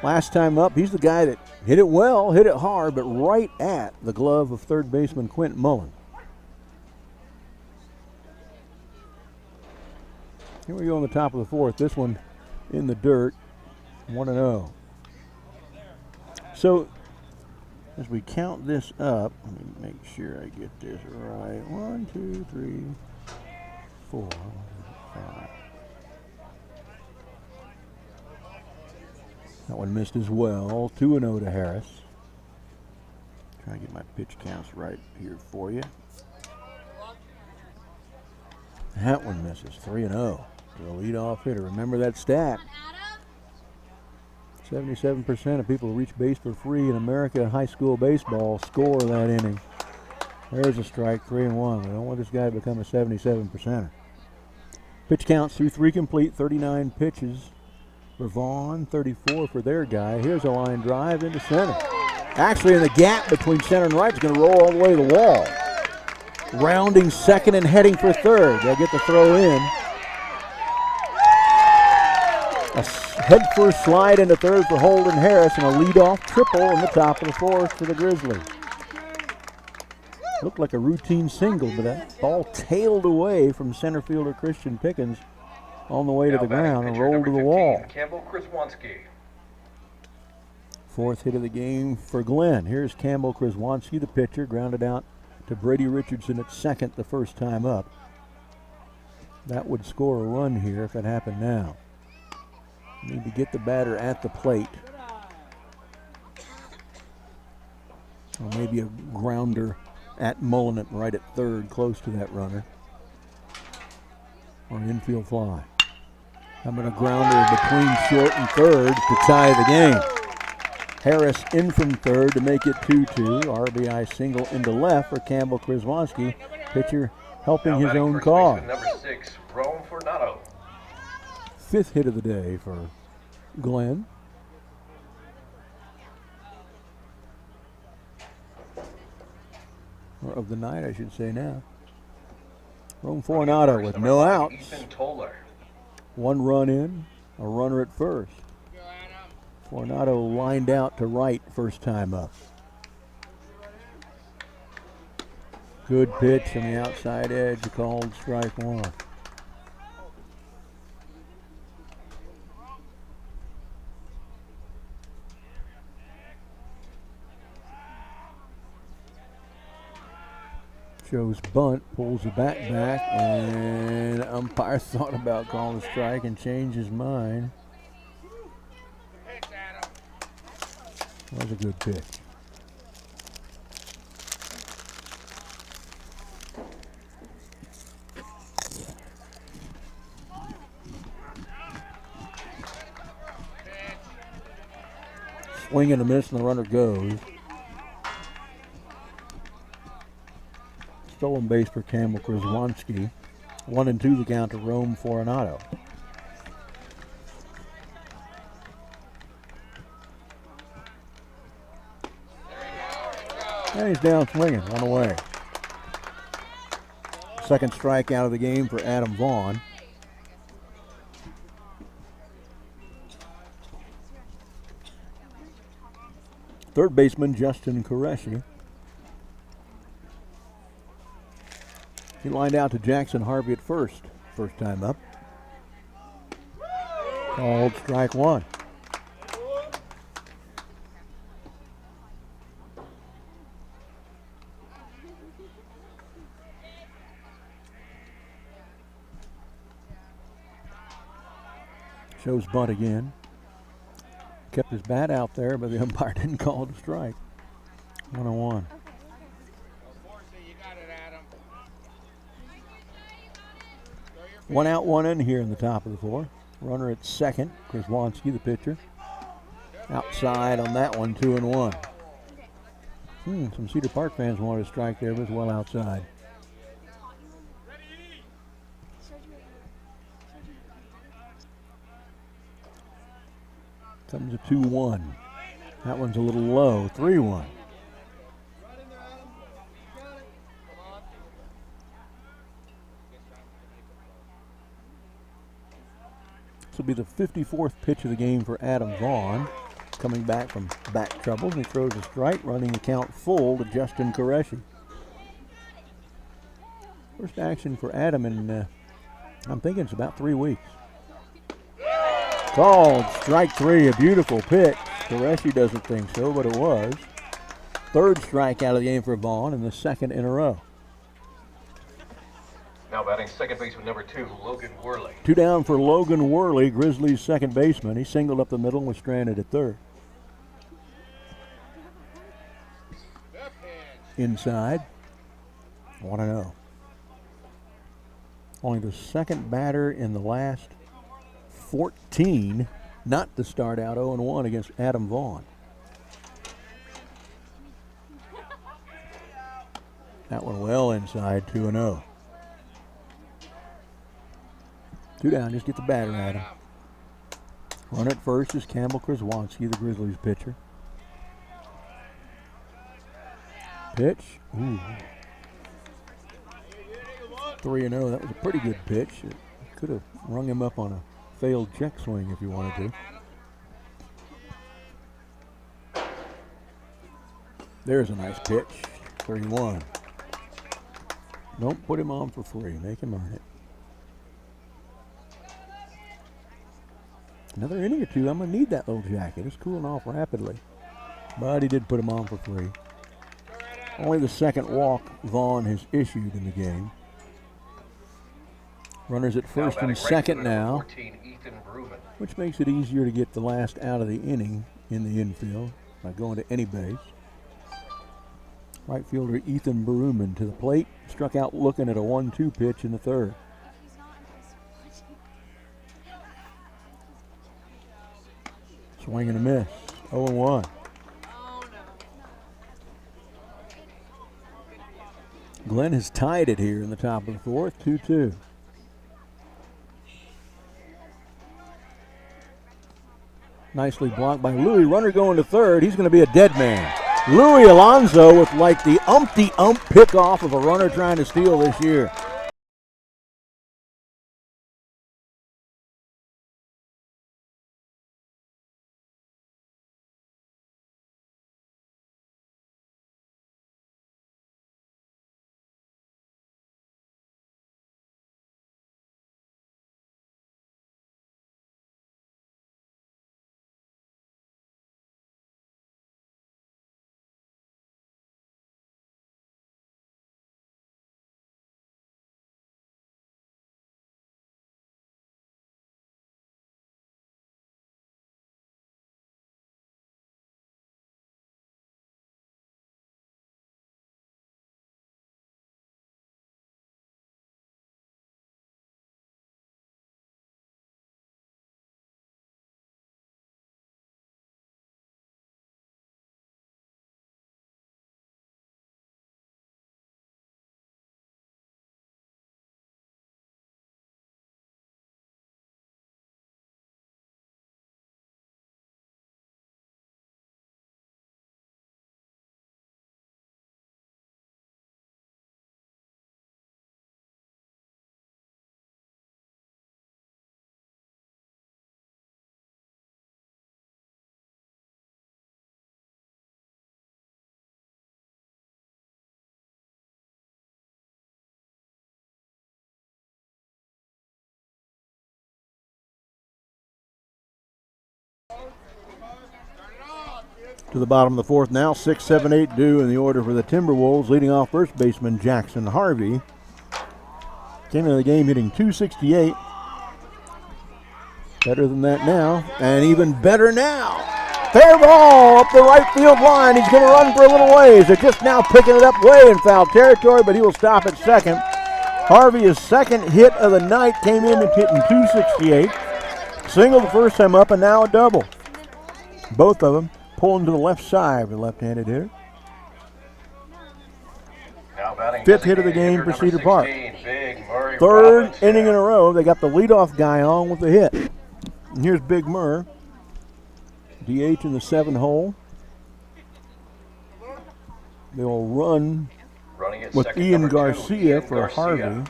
Last time up, he's the guy that hit it well, hit it hard, but right at the glove of third baseman Quentin Mullen. Here we go on the top of the fourth. This one in the dirt, 1-0. So, as we count this up, let me make sure I get this right. 1, 2, 3, 4, 5. That one missed as well. 2-0 to Harris. Trying to get my pitch counts right here for you. That one misses. 3-0. The leadoff hitter. Remember that stat. 77% of people who reach base for free in America high school baseball score that inning. There's a strike, 3-1. We don't want this guy to become a 77%er. Pitch counts through 3 complete, 39 pitches for Vaughn, 34 for their guy. Here's a line drive into center. Actually, in the gap between center and right, it's going to roll all the way to the wall. Rounding second and heading for third. They'll get the throw in. A head first slide into third for Holden Harris and a leadoff triple in the top of the fourth for the Grizzlies. Looked like a routine single, but that ball tailed away from center fielder Christian Pickens on the way to the ground and rolled to the wall. Campbell Kraswanski. Fourth hit of the game for Glenn. Here's Campbell Kraswanski, the pitcher, grounded out to Brady Richardson at second the first time up. That would score a run here if it happened now. Need to get the batter at the plate. Or maybe a grounder at Mullen right at third, close to that runner. Or an infield fly. How about a grounder between short and third to tie the game? Harris in from third to make it 2-2. RBI single into left for Campbell Kraswanski. Pitcher helping his own cause. Number 6, Rome Fortunato. Fifth hit of the day for Glenn. Or of the night, I should say now. Rome Fortunato with no outs. 1 run in, a runner at first. Fortunato lined out to right first time up. Good pitch on the outside edge, called strike 1. Shows bunt, pulls the bat back, and umpire thought about calling a strike and changed his mind. That was a good pitch. Swing and a miss, and the runner goes. Stolen base for Campbell Kraswanski. 1-2 the count to Rome Fortunato. And he's down swinging, 1 away. Second strikeout of the game for Adam Vaughn. Third baseman Justin Qureshi. He lined out to Jackson Harvey at first time up. Called strike one. Shows bunt again. Kept his bat out there, but the umpire didn't call it a strike. 1-1. One out, one in here in the top of the fourth. Runner at second, Krzwanski, the pitcher. Outside on that one, 2-1. Some Cedar Park fans wanted a strike there, but it's well outside. Comes a 2-1. That one's a little low, 3-1. This will be the 54th pitch of the game for Adam Vaughn. Coming back from back troubles, he throws a strike, running the count full to Justin Qureshi. First action for Adam in, I'm thinking it's about 3 weeks. Called strike three, a beautiful pitch. Qureshi doesn't think so, but it was. Third strike out of the game for Vaughn, and the second in a row. Now batting second baseman number 2, Logan Worley. 2 down for Logan Worley, Grizzlies' second baseman. He singled up the middle and was stranded at third. Inside, 1-0. Only the second batter in the last 14 not to start out 0-1 against Adam Vaughn. That one well inside, 2-0. 2 down, just get the batter at him. Runner at first is Campbell Krzwanski, the Grizzlies pitcher. Pitch, 3-0, that was a pretty good pitch. It could have rung him up on a failed check swing if you wanted to. There's a nice pitch, 3-1. Don't put him on for free, make him earn it. Another inning or two, I'm going to need that little jacket. It's cooling off rapidly. But he did put him on for free. Only the second walk Vaughn has issued in the game. Runners at first and second now, 14, Ethan Bruman. which makes it easier to get the last out of the inning in the infield by going to any base. Right fielder Ethan Bruman to the plate, struck out looking at a 1-2 pitch in the third. Swing and a miss, 0-1. Glenn has tied it here in the top of the fourth, 2-2. Nicely blocked by Louis. Runner going to third. He's going to be a dead man. Louis Alonso with like the umpty-ump pickoff of a runner trying to steal this year. To the bottom of the fourth now, 6, 7, 8 due in the order for the Timberwolves. Leading off first baseman Jackson Harvey. Came into the game hitting .268. Better than that now, and even better now. Fair ball up the right field line. He's going to run for a little ways. They're just now picking it up way in foul territory, but he will stop at second. Harvey, his second hit of the night, came in and hitting .268. Single the first time up, and now a double. Both of them pulling to the left side for the left-handed hitter. Fifth hit of the game for Cedar Park. Third inning in a row, they got the leadoff guy on with the hit. And here's Big Murr, DH in the 7 hole. They will run with Ian Garcia for Harvey.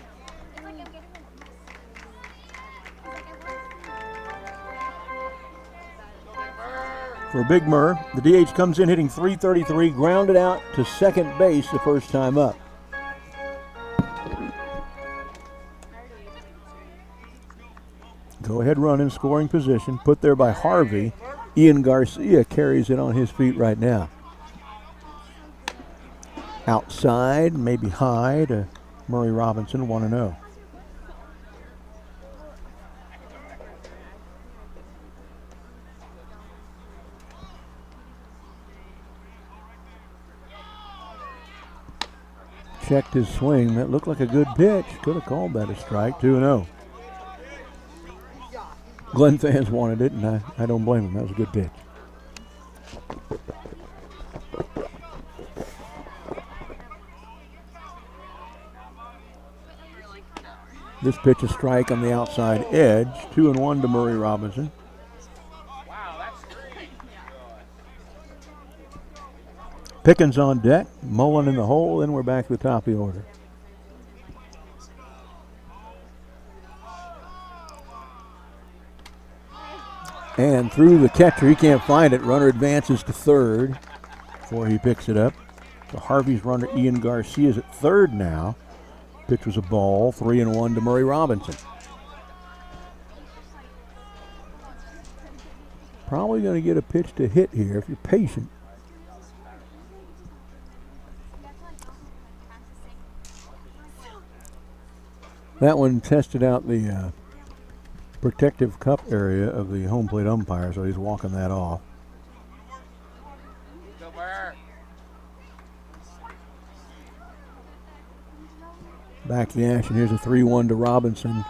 For Big Murr, the DH comes in hitting .333, grounded out to second base the first time up. Go ahead run in scoring position, put there by Harvey. Ian Garcia carries it on his feet right now. Outside, maybe high to Murray Robinson, 1-0. Checked his swing. That looked like a good pitch. Could have called that a strike. 2-0. Glenn fans wanted it, and I don't blame him. That was a good pitch. This pitch a strike on the outside edge. 2-1 to Murray Robinson. Pickens on deck, Mullen in the hole, then we're back to the top of the order. And through the catcher, he can't find it. Runner advances to third before he picks it up. So Harvey's runner, Ian Garcia, is at third now. Pitch was a ball, 3-1 to Murray Robinson. Probably going to get a pitch to hit here if you're patient. That one tested out the protective cup area of the home plate umpire, so he's walking that off. Back to the action. Here's a 3-1 to Robinson.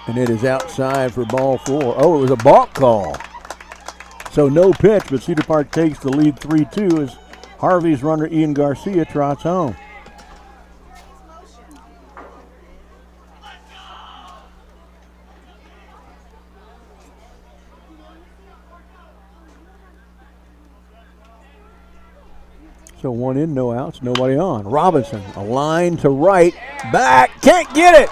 And it is outside for ball 4. Oh, it was a balk call. So no pitch, but Cedar Park takes the lead 3-2 as Harvey's runner Ian Garcia trots home. So one in, no outs, nobody on. Robinson, a line to right, back, can't get it.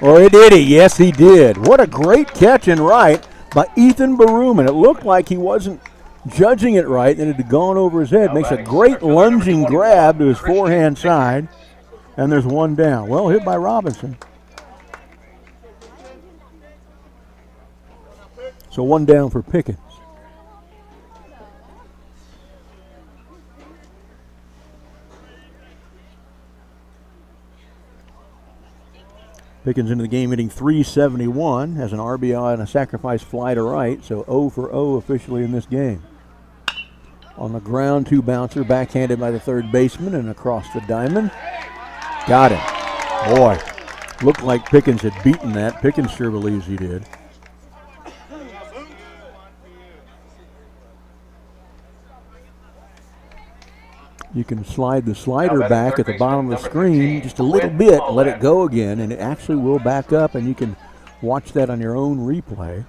Or did he? Yes, he did. What a great catch in right by Ethan Baruman. It looked like he wasn't judging it right, and it had gone over his head. Makes a great lunging grab to his forehand side, and there's one down. Well hit by Robinson. So one down for Pickens. Pickens into the game hitting .371, has an RBI and a sacrifice fly to right, so 0 for 0 officially in this game. On the ground, 2 bouncer, backhanded by the third baseman and across the diamond. Got him. Boy, looked like Pickens had beaten that. Pickens sure believes he did. You can slide the slider back at the bottom of the screen just a little bit, let it go again, and it actually will back up, and you can watch that on your own replay.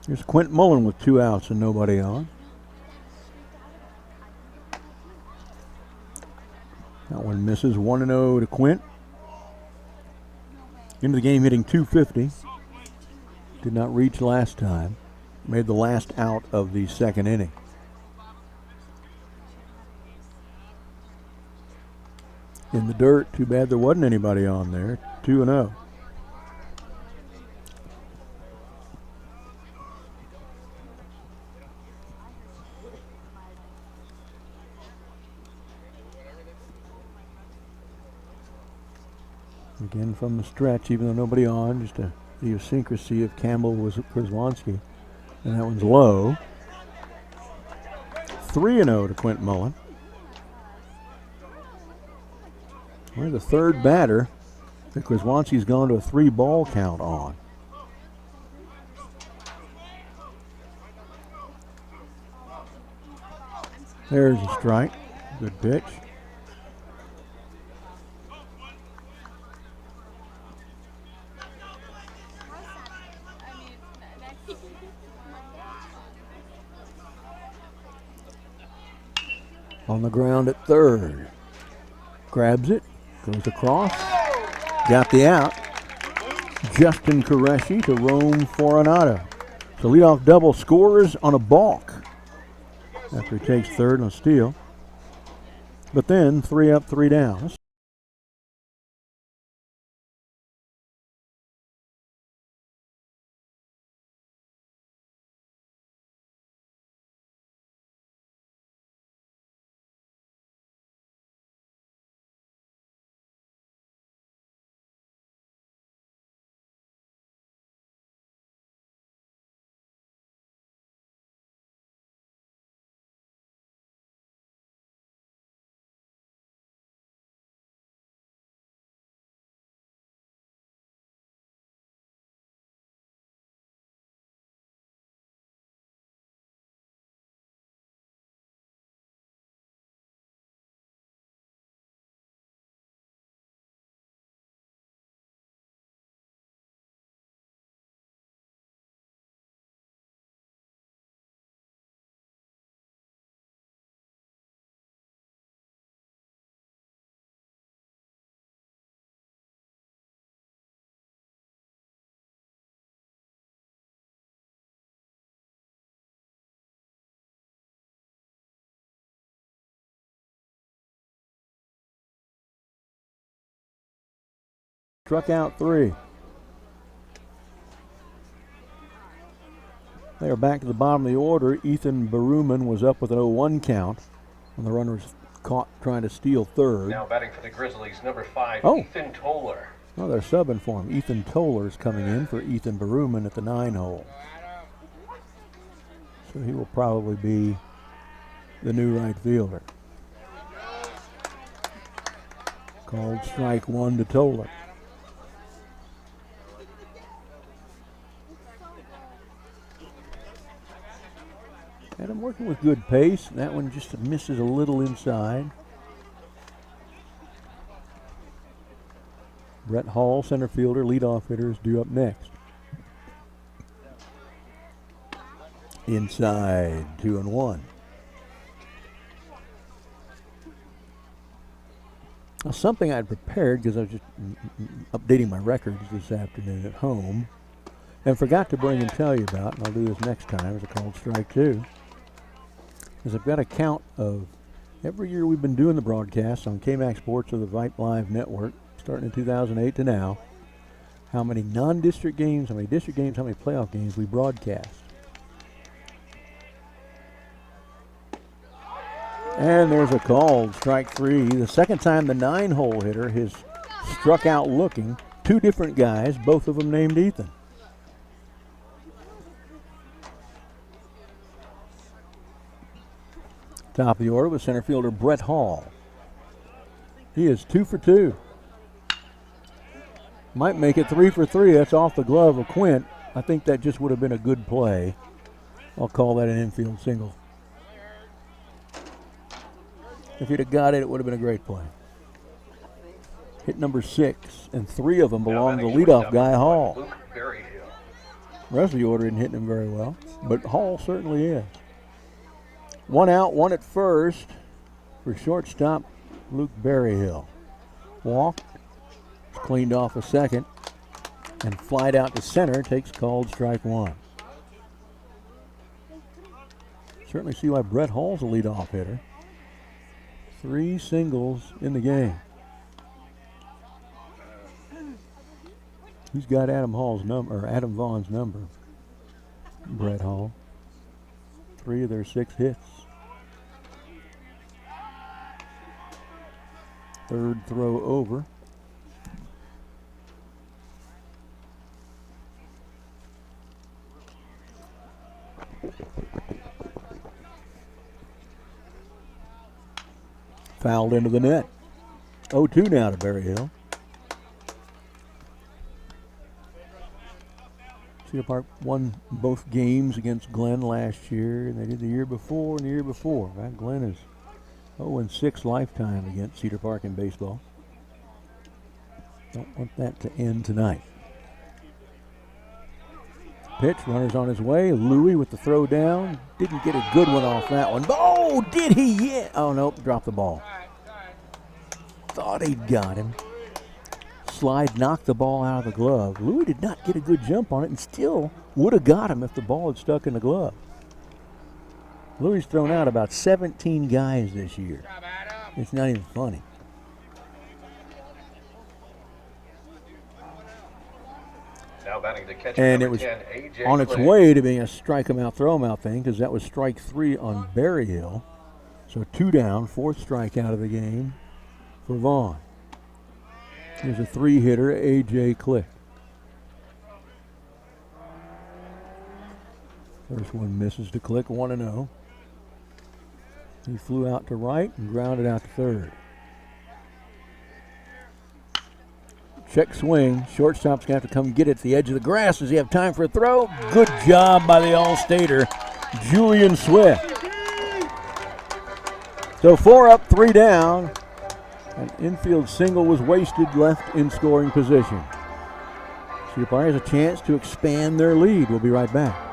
Here's Quint Mullen with 2 outs and nobody on. That one misses. 1-0 to Quint. Into the game hitting .250. Did not reach last time. Made the last out of the second inning. In the dirt, too bad there wasn't anybody on there. 2-0. Again from the stretch, even though nobody on, just a idiosyncrasy of Campbell was Krzywanski. And that one's low. 3-0 to Quint Mullen. We're the third batter that Krzywanski's gone to a 3-ball count on. There's a strike. Good pitch. On the ground at third. Grabs it. Goes across. Got the out. Justin Qureshi to Rome Foronado. So leadoff double scores on a balk after he takes third on a steal. But then 3 up, 3 down. Struck out 3. They are back to the bottom of the order. Ethan Berumen was up with an 0-1 count when the runner was caught trying to steal third. Now batting for the Grizzlies, number 5, Oh. Ethan Toller. Well, they're subbing for him. Ethan Toller's coming in for Ethan Berumen at the 9 hole. So he will probably be the new right fielder. Called strike 1 to Toller. And I'm working with good pace. That one just misses a little inside. Brett Hall, center fielder, leadoff hitter, is due up next. Inside, 2-1. Now, something I'd prepared because I was just updating my records this afternoon at home and forgot to bring and tell you about, and I'll do this next time as a called strike 2. Because I've got a count of every year we've been doing the broadcast on KMAX Sports or the Vype Live Network, starting in 2008 to now, how many non-district games, how many district games, how many playoff games we broadcast. And there's a called strike 3. The second time the 9-hole hitter has struck out looking. 2 different guys, both of them named Ethan. Top of the order with center fielder Brett Hall. He is 2 for 2. Might make it 3 for 3. That's off the glove of Quint. I think that just would have been a good play. I'll call that an infield single. If he'd have got it, it would have been a great play. Hit number 6, and 3 of them belong to the leadoff guy, Hall. Luke Berryhill. The rest of the order isn't hitting him very well, but Hall certainly is. 1 out, 1 at first for shortstop Luke Berryhill. Walk, cleaned off a second, and flied out to center, takes called strike 1. Certainly see why Brett Hall's a leadoff hitter. 3 singles in the game. He's got Adam Vaughn's number. Brett Hall. 3 of their 6 hits. Third throw over. Fouled into the net. 0-2 now to Berryhill. Cedar Park won both games against Glenn last year, and they did the year before and the year before. Right? Glenn is 0-6 lifetime against Cedar Park in baseball. Don't want that to end tonight. Pitch, runners on his way. Louie with the throw down. Didn't get a good one off that one. Oh, did he? Yeah. Oh, nope, dropped the ball. Thought he'd got him. Slide knocked the ball out of the glove. Louie did not get a good jump on it and still would have got him if the ball had stuck in the glove. Louie's thrown out about 17 guys this year. It's not even funny. Now batting the catcher, And it was 10, AJ on its Clay. way to being a strike him out, throw him out thing, because that was strike 3 on Berryhill. So 2 down, 4th strikeout of the game for Vaughn. Here's a 3-hitter, AJ Click. First one misses to Click, 1-0. He flew out to right and grounded out to third. Check swing. Shortstop's going to have to come get it at the edge of the grass. Does he have time for a throw? Good job by the All-Stater, Julian Swift. So 4 up, 3 down. An infield single was wasted, left in scoring position. Cedar Park has a chance to expand their lead. We'll be right back.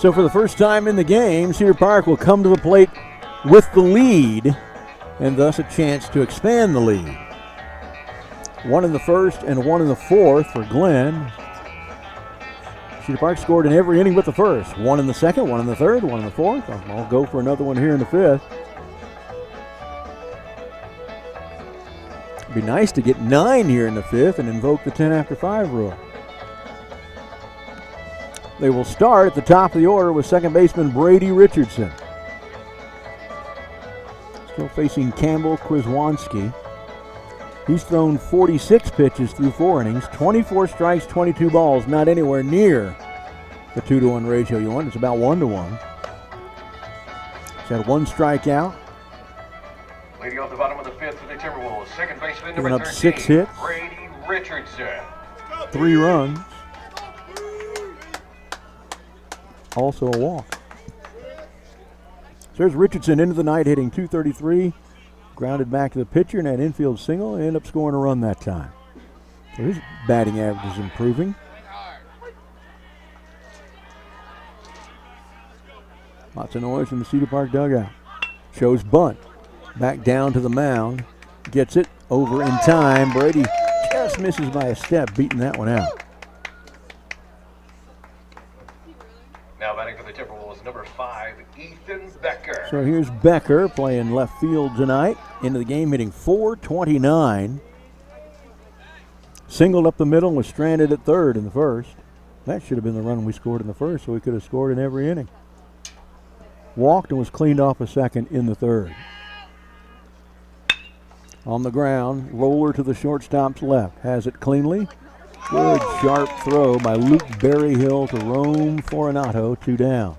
So for the first time in the game, Cedar Park will come to the plate with the lead and thus a chance to expand the lead. 1 in the first and 1 in the fourth for Glenn. Cedar Park scored in every inning but the first. 1 in the second, 1 in the third, 1 in the fourth. I'll go for another one here in the fifth. It'd be nice to get 9 here in the fifth and invoke the 10 after 5 rule. They will start at the top of the order with second baseman Brady Richardson. Still facing Campbell Krizwanski. He's thrown 46 pitches through 4 innings, 24 strikes, 22 balls, not anywhere near the 2-to-1 ratio you want. It's about 1-to-1. He's had 1 strikeout. Leading off the bottom of the fifth for the Timberwolves, second baseman Giving number up 13, 6 hits. Brady Richardson. 3 runs. Also a walk. So there's Richardson into the night hitting .233. Grounded back to the pitcher and that infield single and ended up scoring a run that time. So his batting average is improving. Lots of noise from the Cedar Park dugout. Shows bunt. Back down to the mound. Gets it over in time. Brady just misses by a step, beating that one out. Now batting for the Timberwolves, number 5, Ethan Becker. So here's Becker playing left field tonight. Into the game hitting .429. Singled up the middle and was stranded at third in the first. That should have been the run we scored in the first, so we could have scored in every inning. Walked and was cleaned off a second in the third. On the ground, roller to the shortstop's left. Has it cleanly. Good sharp throw by Luke Berryhill to Rome Fortunato, 2 down.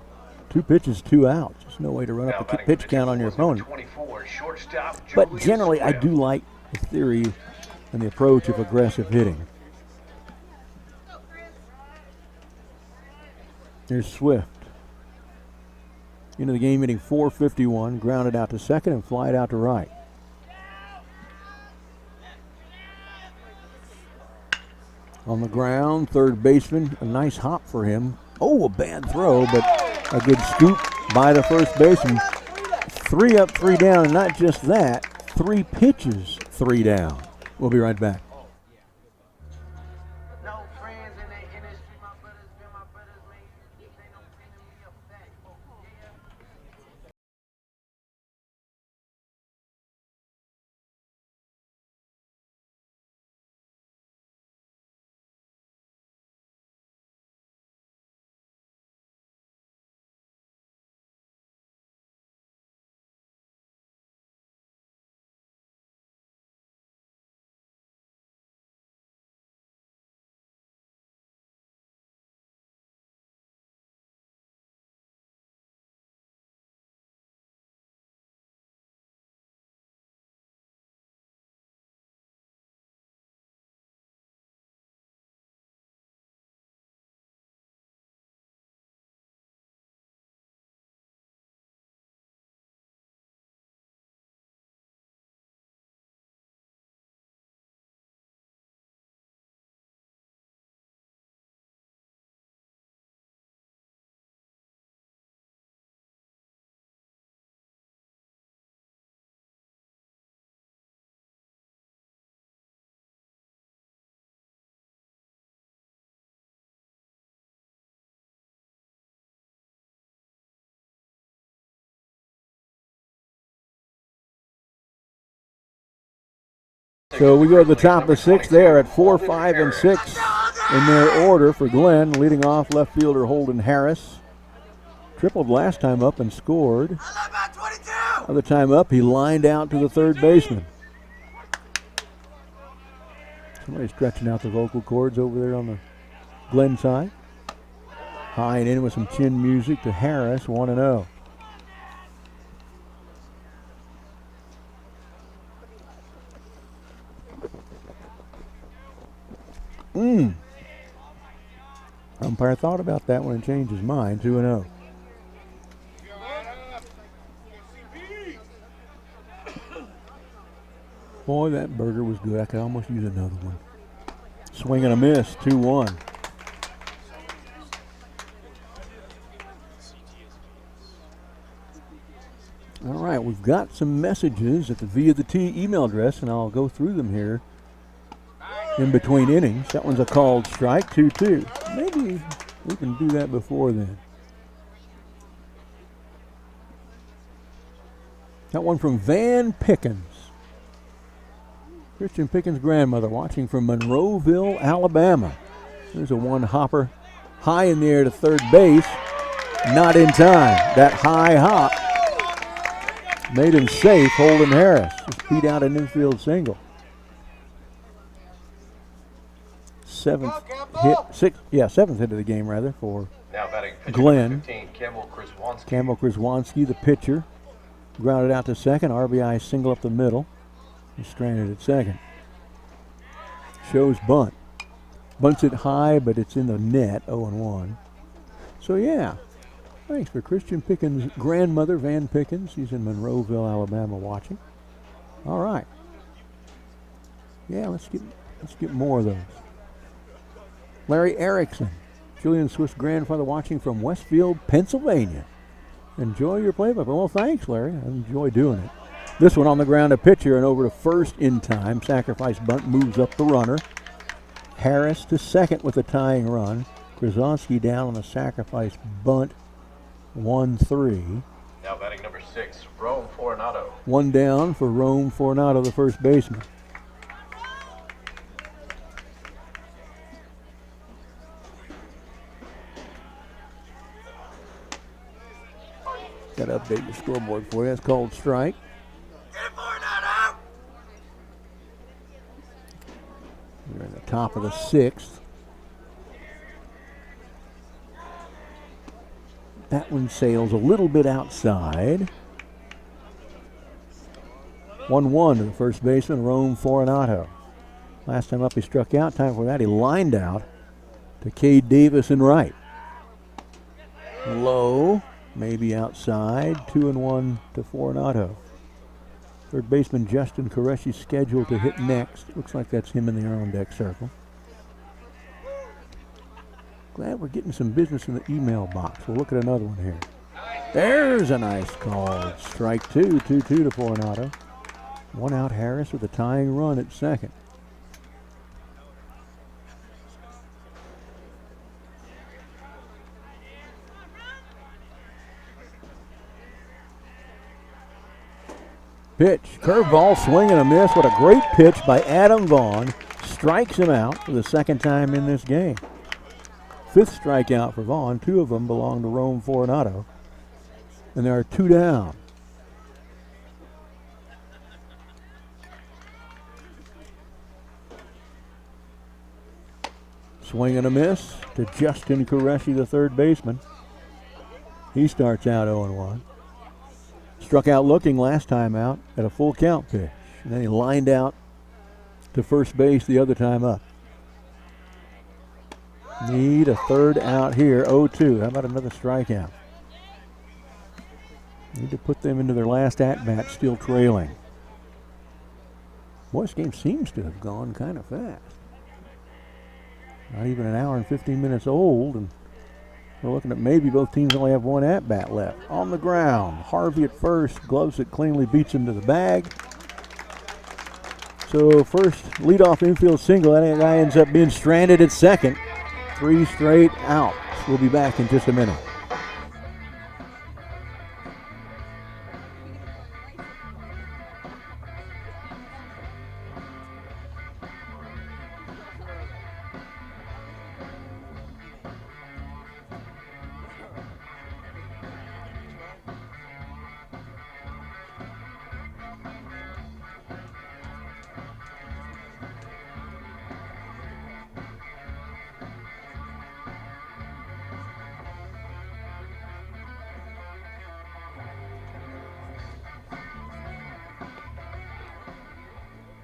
2 pitches, 2 outs. There's no way to run up the pitch count on your opponent. But generally, I do like the theory and the approach of aggressive hitting. Here's Swift. Into the game hitting .451, grounded out to second and fly it out to right. On the ground, third baseman, a nice hop for him. Oh, a bad throw, but a good scoop by the first baseman. 3 up, 3 down, and not just that, 3 pitches, 3 down. We'll be right back. So we go to the top of the 6th there at 4, 5, and 6 in their order for Glenn. Leading off, left fielder Holden Harris. Tripled last time up and scored. Other time up, he lined out to the third baseman. Somebody stretching out the vocal cords over there on the Glenn side. High and in with some chin music to Harris, 1-0. Umpire thought about that one and changed his mind, 2-0. Boy, that burger was good. I could almost use another one. Swing and a miss, 2-1. All right, we've got some messages at the Via the T email address, and I'll go through them here in between innings. That one's a called strike, 2-2. Maybe we can do that before then. That one from Van Pickens. Christian Pickens' grandmother watching from Monroeville, Alabama. There's a one-hopper high in the air to third base. Not in time. That high hop made him safe. Holden Harris just beat out an infield single. 7th hit of the game rather for Glenn. 15, Campbell Kraswanski, the pitcher, grounded out to second. RBI single up the middle. He's stranded at second. Shows bunt. Bunts it high, but it's in the net, 0-1. So yeah, thanks for Christian Pickens' grandmother, Van Pickens. She's in Monroeville, Alabama, watching. All right. Yeah, let's get more of those. Larry Erickson, Julian Swift's grandfather, watching from Westfield, Pennsylvania. Enjoy your play-by-play. Well, thanks, Larry. I enjoy doing it. This one on the ground, a pitcher and over to first in time. Sacrifice bunt moves up the runner. Harris to second with a tying run. Krasonski down on a sacrifice bunt, 1-3. Now batting number 6, Rome Fornato. One down for Rome Fornato, the first baseman. Got to update your scoreboard for you. That's called strike. We're in the top of the 6th. That one sails a little bit outside. 1-1 to the first baseman, Rome Fornato. Last time up he struck out. Time for that he lined out to Cade Davis and right. Low, maybe outside. 2-1 to Fortunato. Third baseman Justin Koreshi scheduled to hit next. Looks like that's him in the on deck circle. Glad we're getting some business in the email box. We'll look at another one here. There's a nice call. Strike two, 2-2 to Fortunato. One out Harris with a tying run at second. Pitch, curveball, swing and a miss. What a great pitch by Adam Vaughn. Strikes him out for the second time in this game. Fifth strikeout for Vaughn. Two of them belong to Rome Fortunato. And there are two down. Swing and a miss to Justin Koreshi, the third baseman. He starts out 0-1. Struck out looking last time out at a full count pitch. And then he lined out to first base the other time up. Need a third out here, 0-2. How about another strikeout? Need to put them into their last at-bat, still trailing. Boy, this game seems to have gone kind of fast. Not even an hour and 15 minutes old, and we're looking at maybe both teams only have one at-bat left. On the ground, Harvey at first, gloves it cleanly, beats him to the bag. So first leadoff infield single, that guy ends up being stranded at second. 3 straight outs. We'll be back in just a minute.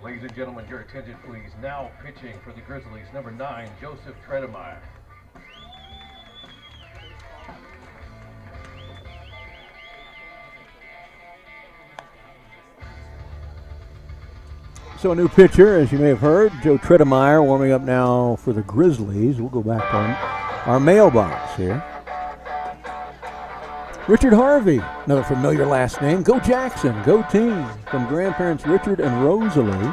Ladies and gentlemen, your attention please. Now pitching for the Grizzlies, number 9, Joseph Tredemeyer. So a new pitcher, as you may have heard, Joe Tredemeyer warming up now for the Grizzlies. We'll go back to our mailbox here. Richard Harvey, another familiar last name. Go Jackson, go team. From grandparents Richard and Rosalie.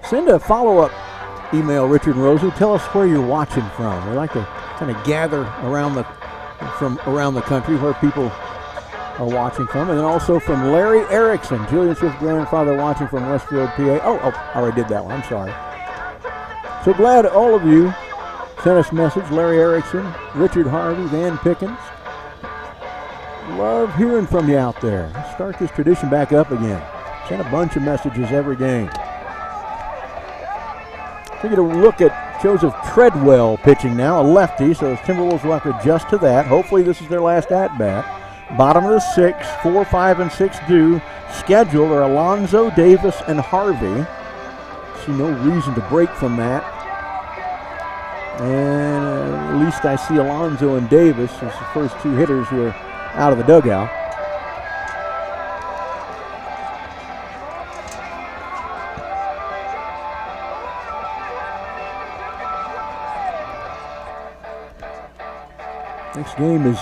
Send a follow-up email, Richard and Rosalie. Tell us where you're watching from. We like to kind of gather from around the country where people are watching from. And then also from Larry Erickson, Julian Swift's grandfather, watching from Westfield, PA. Oh, I already did that one. I'm sorry. So glad all of you sent us a message. Larry Erickson, Richard Harvey, Van Pickens. Love hearing from you out there. Let's start this tradition back up again. Send a bunch of messages every game. Take a look at Joseph Treadwell pitching now, a lefty, so the Timberwolves will have to adjust to that. Hopefully this is their last at-bat. Bottom of the 6, 4, 5, and 6 due. Scheduled are Alonzo, Davis, and Harvey. See no reason to break from that. And at least I see Alonzo and Davis as the first two hitters who are out of the dugout. Next game is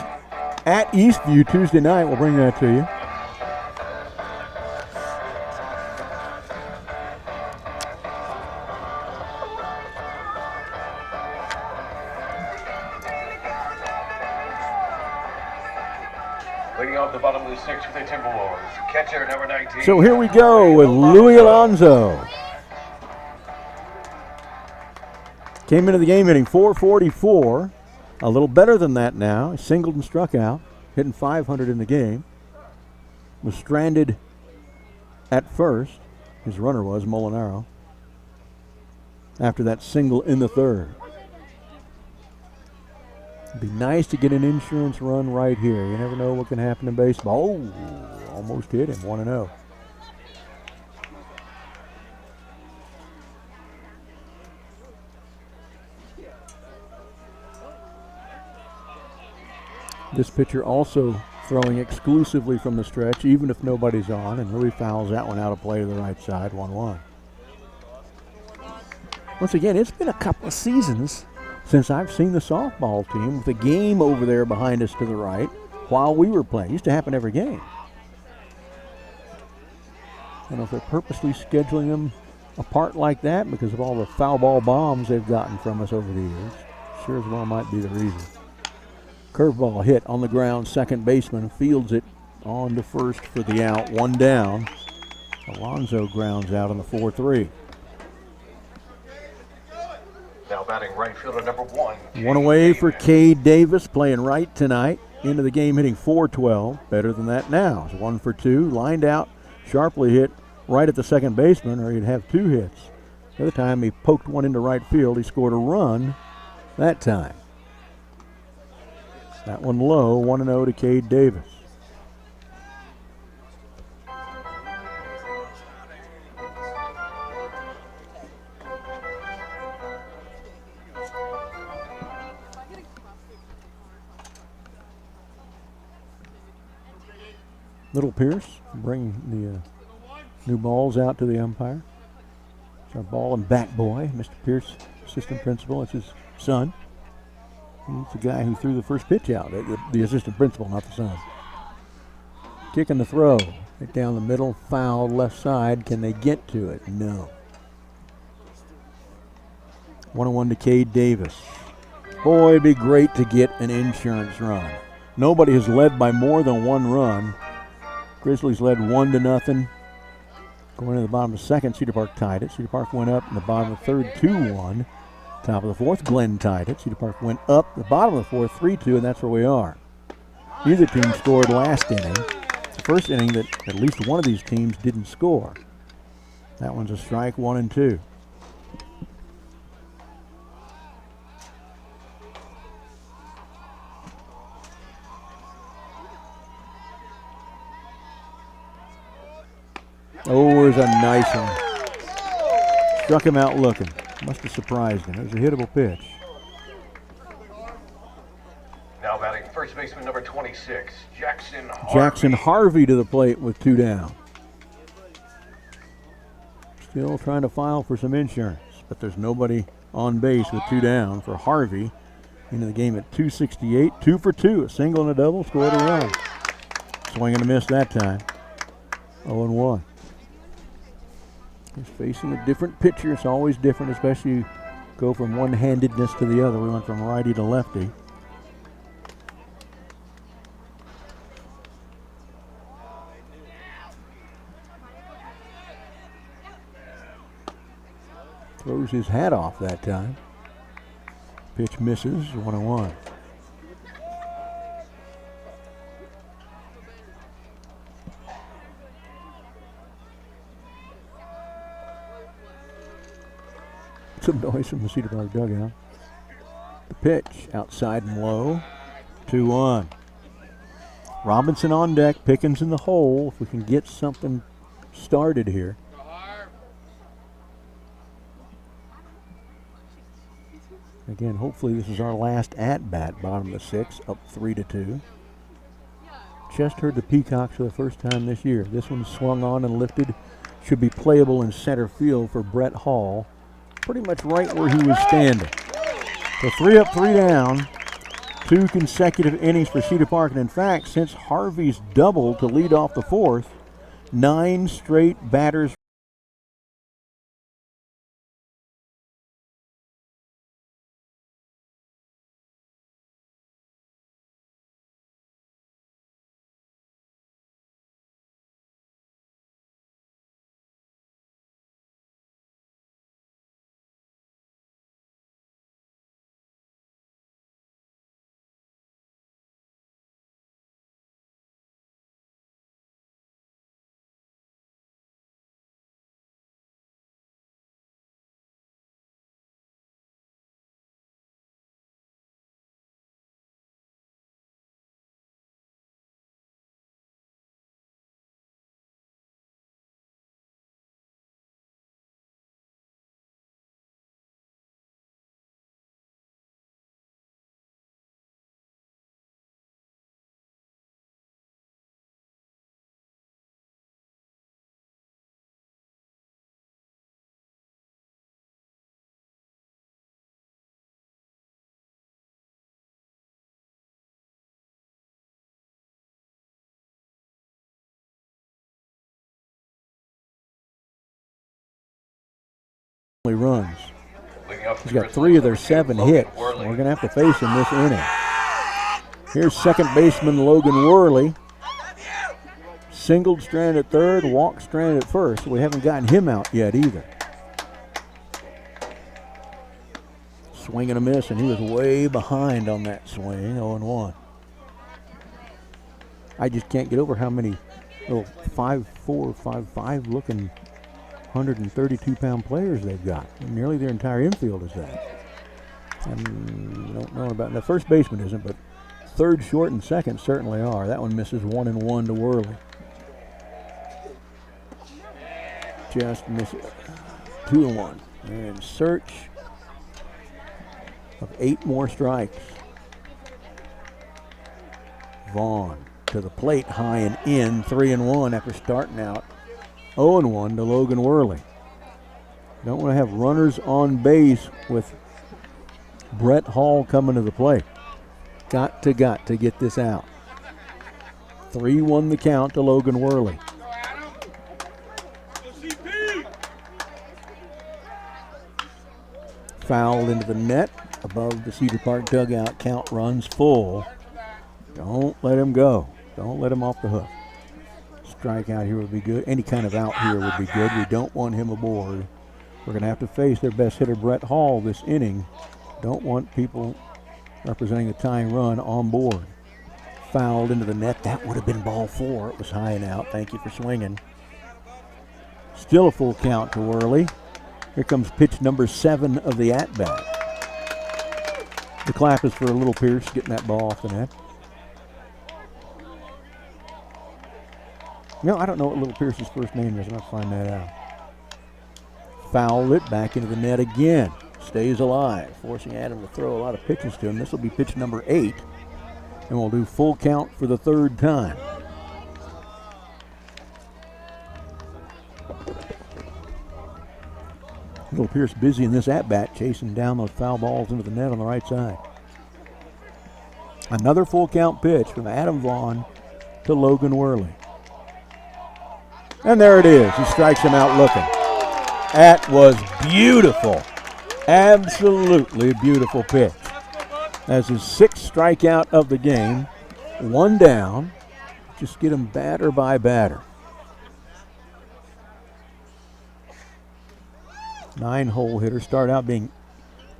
at Eastview Tuesday night. We'll bring that to you. Leading off the bottom of the 6th for the Timberwolves, catcher number 19. So here we go with Louis Alonzo. Came into the game hitting .444. A little better than that now. He singled and struck out, hitting .500 in the game. Was stranded at first. His runner was Molinaro. After that single in the third. It'd be nice to get an insurance run right here. You never know what can happen in baseball. Oh, almost hit him, 1-0. This pitcher also throwing exclusively from the stretch, even if nobody's on, and Louis fouls that one out of play to the right side, 1-1. Once again, it's been a couple of seasons since I've seen the softball team with a game over there behind us to the right while we were playing. It used to happen every game. I don't know if they're purposely scheduling them apart like that because of all the foul ball bombs they've gotten from us over the years. Sure as well might be the reason. Curveball hit on the ground. Second baseman fields it on to first for the out. One down. Alonso grounds out on the 4-3. Now batting right fielder number 1. One away for Cade Davis, playing right tonight. Into the game hitting .412. Better than that now. It's 1 for 2. Lined out, sharply hit right at the second baseman, or he'd have 2 hits. The other time he poked one into right field. He scored a run that time. That one low, 1-0 to Cade Davis. Little Pierce bringing the new balls out to the umpire. It's our ball and bat boy, Mr. Pierce, assistant principal. It's his son. He's the guy who threw the first pitch out, the assistant principal, not the son. Kicking the throw. Right down the middle, foul left side. Can they get to it? No. 1-1 to Cade Davis. Boy, it'd be great to get an insurance run. Nobody has led by more than 1 run. Grizzlies led 1-0. Going to the bottom of the second, Cedar Park tied it. Cedar Park went up in the bottom of the third, 2-1. Top of the fourth, Glenn tied it. Cedar Park went up the bottom of the fourth, 3-2, and that's where we are. Neither team scored last inning. It's the first inning that at least one of these teams didn't score. That one's a strike, 1-2. Oh, there's a nice one. Struck him out looking. Must have surprised him. It was a hittable pitch. Now batting first baseman number 26, Jackson Harvey. Jackson Harvey to the plate with 2 down. Still trying to file for some insurance, but there's nobody on base with 2 down for Harvey. Into the game at 268, 2 for 2. A single and a double, scored a run. Swing and a miss that time. 0-1. He's facing a different pitcher. It's always different, especially you go from one-handedness to the other. We went from righty to lefty. Throws his hat off that time. Pitch misses, 1-1. Some noise from the Cedar Park dugout. The pitch outside and low. 2-1. Robinson on deck, Pickens in the hole. If we can get something started here. Again, hopefully this is our last at-bat, bottom of the 6th, up 3-2. Just heard the Peacocks for the first time this year. This one swung on and lifted. Should be playable in center field for Brett Hall. Pretty much right where he was standing. So 3 up, 3 down. 2 consecutive innings for Cedar Park. And in fact, since Harvey's double to lead off the 4th, 9 straight batters runs. He's got 3 of their 7 hits. We're going to have to face him this inning. Here's second baseman Logan Worley. Singled strand at third, walked strand at first. We haven't gotten him out yet either. Swing and a miss, and he was way behind on that swing, 0-1. I just can't get over how many little 5'4", 5'5" looking 132-pound players they've got. Nearly their entire infield is that. And don't know about the first baseman isn't, but third, short, and second certainly are. That one misses 1-1 to Worley. Just misses 2-1. And in search of 8 more strikes. Vaughn to the plate, high and in, 3-1 after starting out 0-1 to Logan Worley. Don't want to have runners on base with Brett Hall coming to the plate. Got to get this out. 3-1 the count to Logan Worley. Fouled into the net above the Cedar Park dugout. Count runs full. Don't let him go. Don't let him off the hook. Strikeout here would be good. Any kind of out here would be good. We don't want him aboard. We're going to have to face their best hitter, Brett Hall, this inning. Don't want people representing the tying run on board. Fouled into the net. That would have been ball 4. It was high and out. Thank you for swinging. Still a full count to Worley. Here comes pitch number 7 of the at-bat. The clap is for Little Pierce getting that ball off the net. No, I don't know what Little Pierce's first name is. I'll find that out. Fouled it back into the net again. Stays alive, forcing Adam to throw a lot of pitches to him. This will be pitch number 8, and we'll do full count for the 3rd time. Little Pierce busy in this at-bat, chasing down those foul balls into the net on the right side. Another full count pitch from Adam Vaughn to Logan Worley. And there it is. He strikes him out looking. That was beautiful. Absolutely beautiful pitch. That's his 6th strikeout of the game. 1 down. Just get him batter by batter. 9-hole hitter. Start out being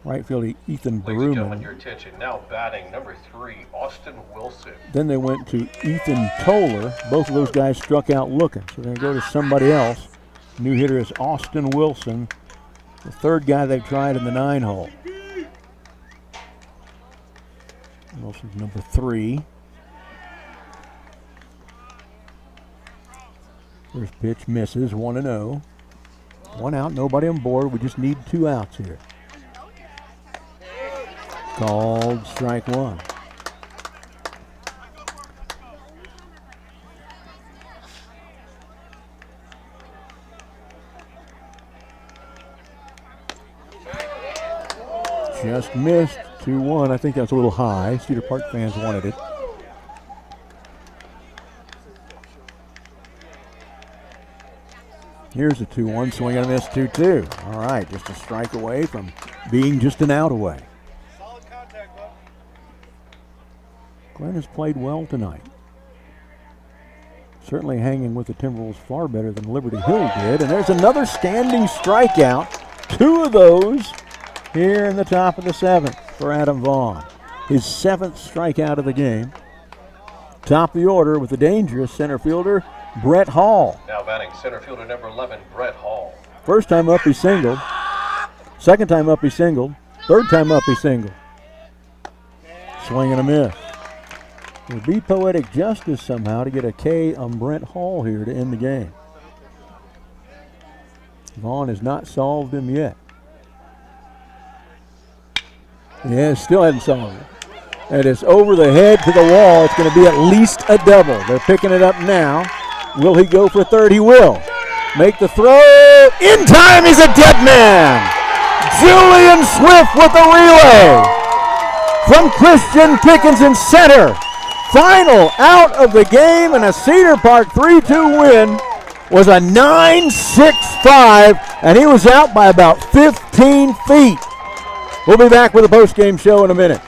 right fielder Ethan Ladies and gentlemen, Bruman. your attention. Now batting number 3, Austin Wilson. Then they went to Ethan Toller. Both of those guys struck out looking. So they're going to go to somebody else. New hitter is Austin Wilson, the 3rd guy they've tried in the 9-hole. Wilson's number 3. First pitch misses, 1-0. 1 out, nobody on board. We just need 2 outs here. Called strike 1. Just missed, 2-1. I think that's a little high. Cedar Park fans wanted it. Here's a 2-1, swing and a miss, 2-2. All right, just a strike away from being just an out away. Solid contact, bud. Glenn has played well tonight. Certainly hanging with the Timberwolves far better than Liberty Hill did. And there's another standing strikeout. 2 of those here in the top of the 7th for Adam Vaughn. His 7th strikeout of the game. Top of the order with the dangerous center fielder, Brett Hall. Now batting center fielder number 11, Brett Hall. First time up, he singled. Second time up, he singled. Third time up, he singled. Swing and a miss. It would be poetic justice somehow to get a K on Brett Hall here to end the game. Vaughn has not solved him yet. Yeah, still hasn't solved it. It is over the head to the wall. It's going to be at least a double. They're picking it up now. Will he go for 3rd? He will. Make the throw. In time, he's a dead man. Julian Swift with the relay from Christian Pickens in center. Final out of the game and a Cedar Park 3-2 win was a 9.65, and he was out by about 15 feet. We'll be back with a post-game show in a minute.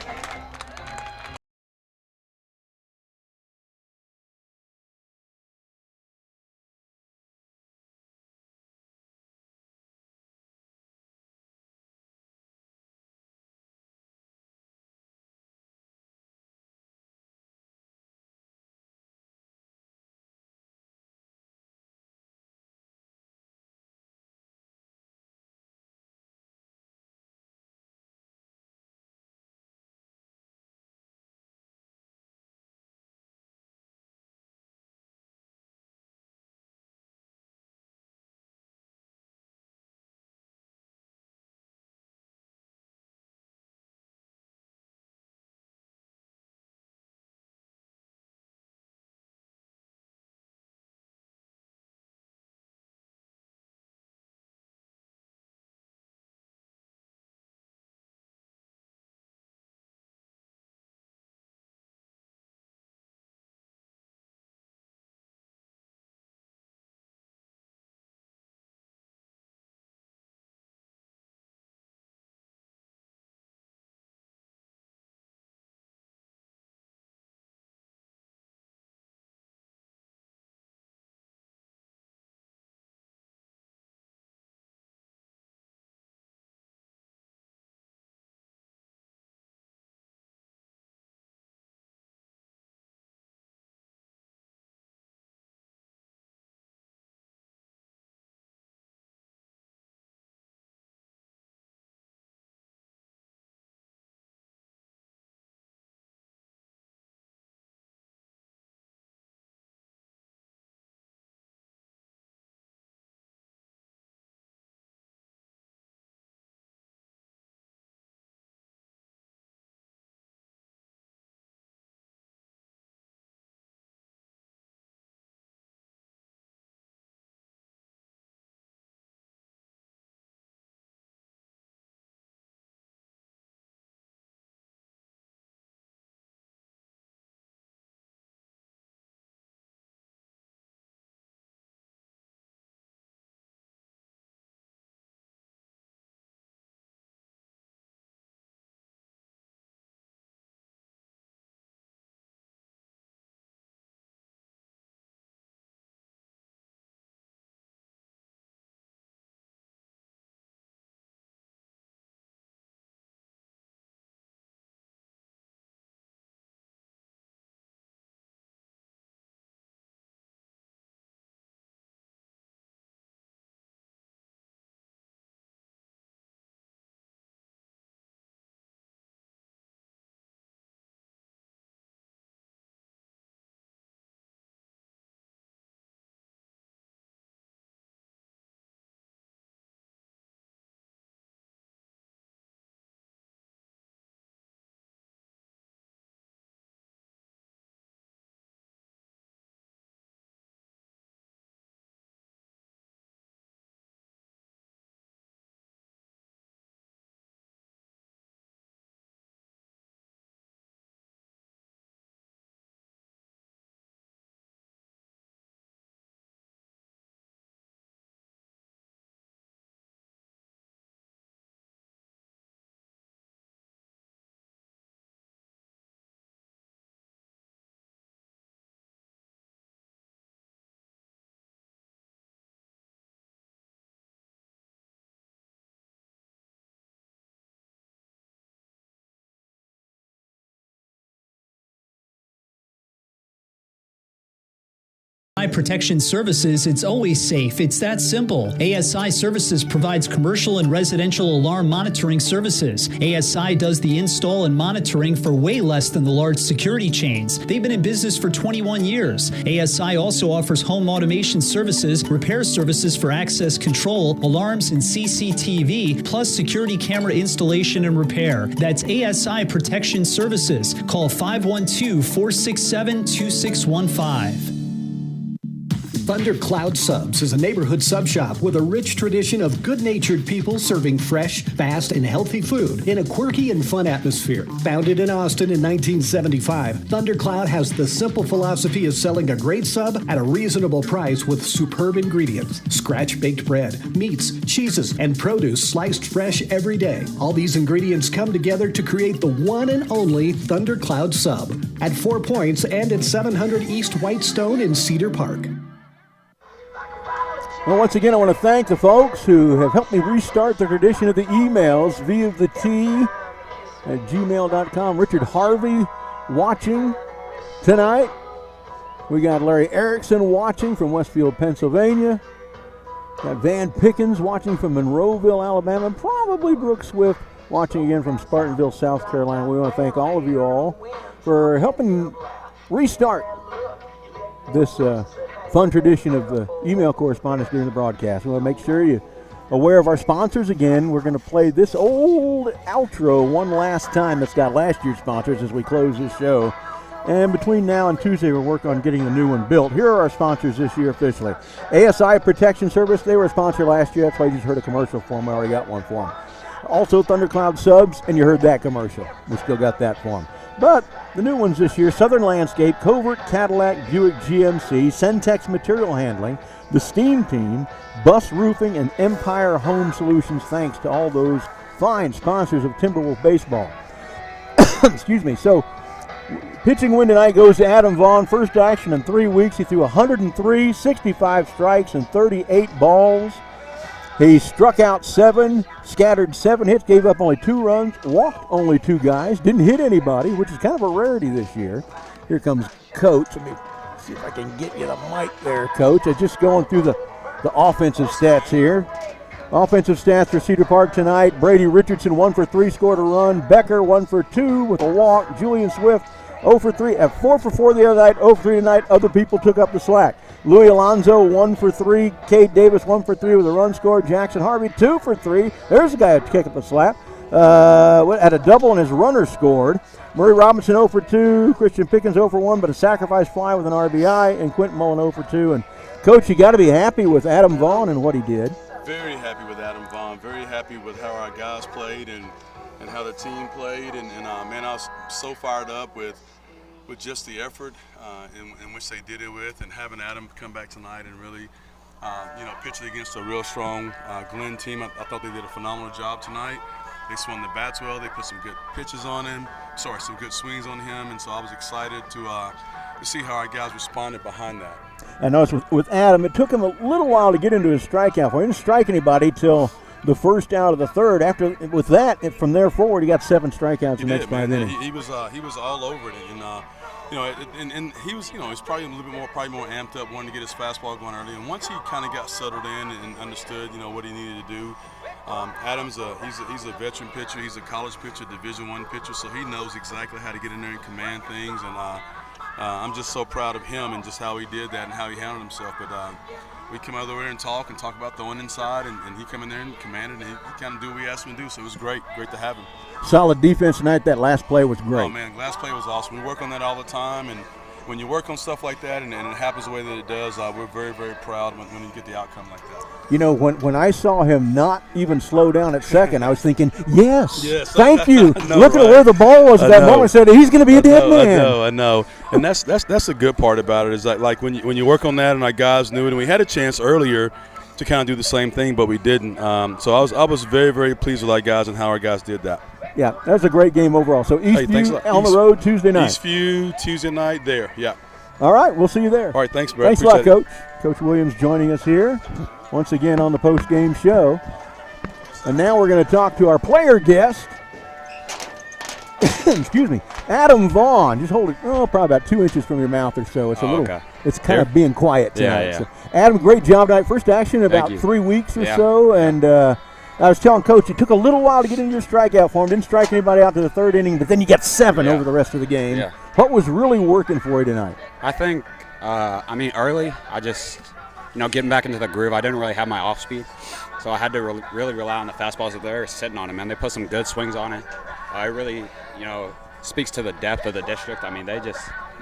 Protection Services, it's always safe. It's that simple. ASI Services provides commercial and residential alarm monitoring services. ASI does the install and monitoring for way less than the large security chains. They've been in business for 21 years. ASI also offers home automation services, repair services for access control, alarms, and CCTV, plus security camera installation and repair. That's ASI Protection Services. Call 512-467-2615. Thundercloud Subs is a neighborhood sub shop with a rich tradition of good-natured people serving fresh, fast, and healthy food in a quirky and fun atmosphere. Founded in Austin in 1975, Thundercloud has the simple philosophy of selling a great sub at a reasonable price with superb ingredients: scratch-baked bread, meats, cheeses, and produce sliced fresh every day. All these ingredients come together to create the one and only Thundercloud Sub at 4 Points and at 700 East Whitestone in Cedar Park. Well, once again, I want to thank the folks who have helped me restart the tradition of the emails via the T at gmail.com. Richard Harvey watching tonight. We got Larry Erickson watching from Westfield, Pennsylvania. Got Van Pickens watching from Monroeville, Alabama. And probably Brooke Swift watching again from Spartanville, South Carolina. We want to thank all of you all for helping restart this fun tradition of the email correspondence during the broadcast. We want to make sure you're aware of our sponsors again. We're going to play this old outro one last time that's got last year's sponsors as we close this show. And between now and Tuesday, we'll work on getting the new one built. Here are our sponsors this year officially. ASI Protection Service, they were a sponsor last year. That's why you just heard a commercial for them. We already got one for them. Also Thundercloud Subs, and you heard that commercial. We still got that for them. But the new ones this year: Southern Landscape, Covert Cadillac Buick GMC, Centex Material Handling, the Steam Team, Bus Roofing, and Empire Home Solutions. Thanks to all those fine sponsors of Timberwolf Baseball. Excuse me. So, pitching win tonight goes to Adam Vaughn. First action in 3 weeks. He threw 103, 65 strikes, and 38 balls. He struck out 7, scattered 7 hits, gave up only 2 runs, walked only 2 guys, didn't hit anybody, which is kind of a rarity this year. Here comes Coach. Let me see if I can get you the mic there, Coach. I'm just going through the offensive stats here. Offensive stats for Cedar Park tonight: Brady Richardson 1 for 3, scored a run. Becker 1 for 2 with a walk. Julian Swift 0 for 3, 4 for 4 the other night, 0 for 3 tonight. Other people took up the slack. Louis Alonso 1 for 3, Cade Davis 1 for 3 with a run scored. Jackson Harvey 2 for 3. There's a guy to kick up the slack. Had a double and his runner scored. Murray Robinson 0 for 2, Christian Pickens 0 for 1, but a sacrifice fly with an RBI, and Quentin Mullen 0 for 2. And Coach, you got to be happy with Adam Vaughn and what he did. Very happy with Adam Vaughn. Very happy with how our guys played and how the team played. And man, I was so fired up with just the effort in which they did it with, and having Adam come back tonight and really, pitch against a real strong Glenn team. I thought they did a phenomenal job tonight. They swung the bats well. They put some good pitches on him. Some good swings on him. And so I was excited to see how our guys responded behind that. I noticed with Adam, it took him a little while to get into his strikeout. He didn't strike anybody till the first out of the third. With that, from there forward, he got 7 strikeouts the next 5 innings. He was all over it, and he was he's probably a little bit more amped up, wanting to get his fastball going early. And once he kind of got settled in and understood what he needed to do, Adam's he's a veteran pitcher. He's a college pitcher, Division I pitcher, so he knows exactly how to get in there and command things. And I'm just so proud of him and just how he did that and how he handled himself. But we come over there and talk about throwing inside, and he come in there and commanded, and he kind of do what we asked him to do. So it was great to have him. Solid defense tonight. That last play was great. Oh man, last play was awesome. We work on that all the time, and when you work on stuff like that and it happens the way that it does, we're very, very proud when you get the outcome like that. When I saw him not even slow down at second, I was thinking, yes. Thank you. Know, Look right? at where the ball was at that moment. I said, he's going to be a dead man. I know. And that's the good part about it is that, like, when you work on that, and our guys knew it, and we had a chance earlier to kind of do the same thing, but we didn't. So I was very, very pleased with our guys and how our guys did that. Yeah, that was a great game overall. So Eastview on the road Tuesday night. Eastview Tuesday night there, yeah. All right, we'll see you there. All right, thanks, Brett. Thanks a lot, Coach. Coach Williams joining us here once again on the post-game show. And now we're going to talk to our player guest. Excuse me, Adam Vaughn. Just hold it, probably about 2 inches from your mouth or so. It's it's kind of being quiet tonight. Yeah. So, Adam, great job tonight. First action in about 3 weeks or so. And I was telling Coach, it took a little while to get into your strikeout form. Didn't strike anybody out to the third inning, but then you got 7 over the rest of the game. Yeah. What was really working for you tonight? I think, early, I just, getting back into the groove. I didn't really have my off speed, so I had to really rely on the fastballs that they're sitting on them, and they put some good swings on it. I really, speaks to the depth of the district. I mean, they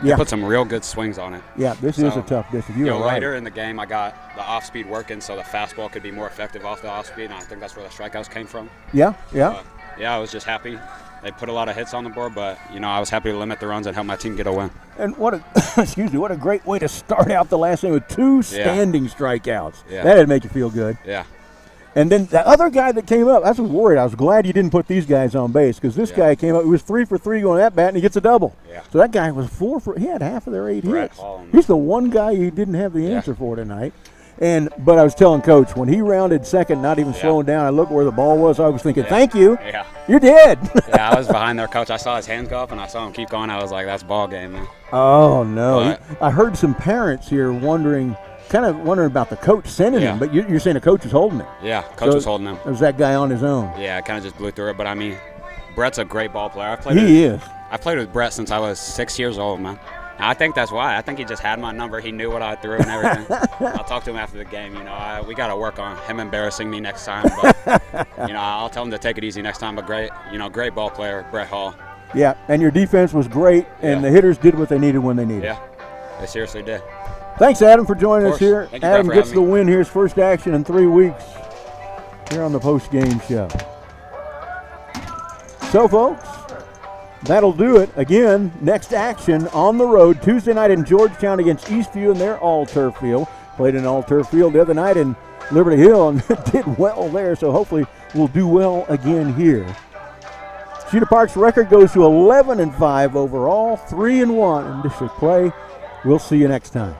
Yeah. put some real good swings on it. Yeah, this is a tough district. You're right. Later in the game, I got the off-speed working so the fastball could be more effective off the off-speed, and I think that's where the strikeouts came from. Yeah. Yeah, I was just happy. They put a lot of hits on the board, but, I was happy to limit the runs and help my team get a win. And what a great way to start out the last inning with 2 standing strikeouts. Yeah. That'd make you feel good. Yeah. And then the other guy that came up, I was worried. I was glad you didn't put these guys on base because this guy came up. He was 3 for 3 going at bat, and he gets a double. Yeah. So that guy was 4 for. He had half of their 8 Brett hits. Hall. He's the one guy you didn't have the answer for tonight. But I was telling Coach, when he rounded second, not even slowing down, I looked where the ball was. I was thinking, thank you. Yeah. You're dead. Yeah, I was behind there, Coach. I saw his hands go up, and I saw him keep going. I was like, that's ball game, man. Oh, no. But, I heard some parents here wondering about the coach sending him, but you're saying the coach is holding it. Yeah, coach was holding him. There's that guy on his own. Yeah, I kind of just blew through it. But, I mean, Brett's a great ball player. I played with Brett since I was 6 years old, man. I think that's why. I think he just had my number. He knew what I threw and everything. I'll talk to him after the game. We got to work on him embarrassing me next time. But, I'll tell him to take it easy next time. But great ball player, Brett Hall. Yeah, and your defense was great, and the hitters did what they needed when they needed. Yeah, they seriously did. Thanks, Adam, for joining us here. Thank you, Adam Brett, for gets the win here, his first action in 3 weeks here on the post-game show. So, folks, that'll do it. Again, next action on the road, Tuesday night in Georgetown against Eastview in their all-turf field. Played in all-turf field the other night in Liberty Hill and did well there, so hopefully we'll do well again here. Cedar Park's record goes to 11-5 overall, 3-1 in district play. We'll see you next time.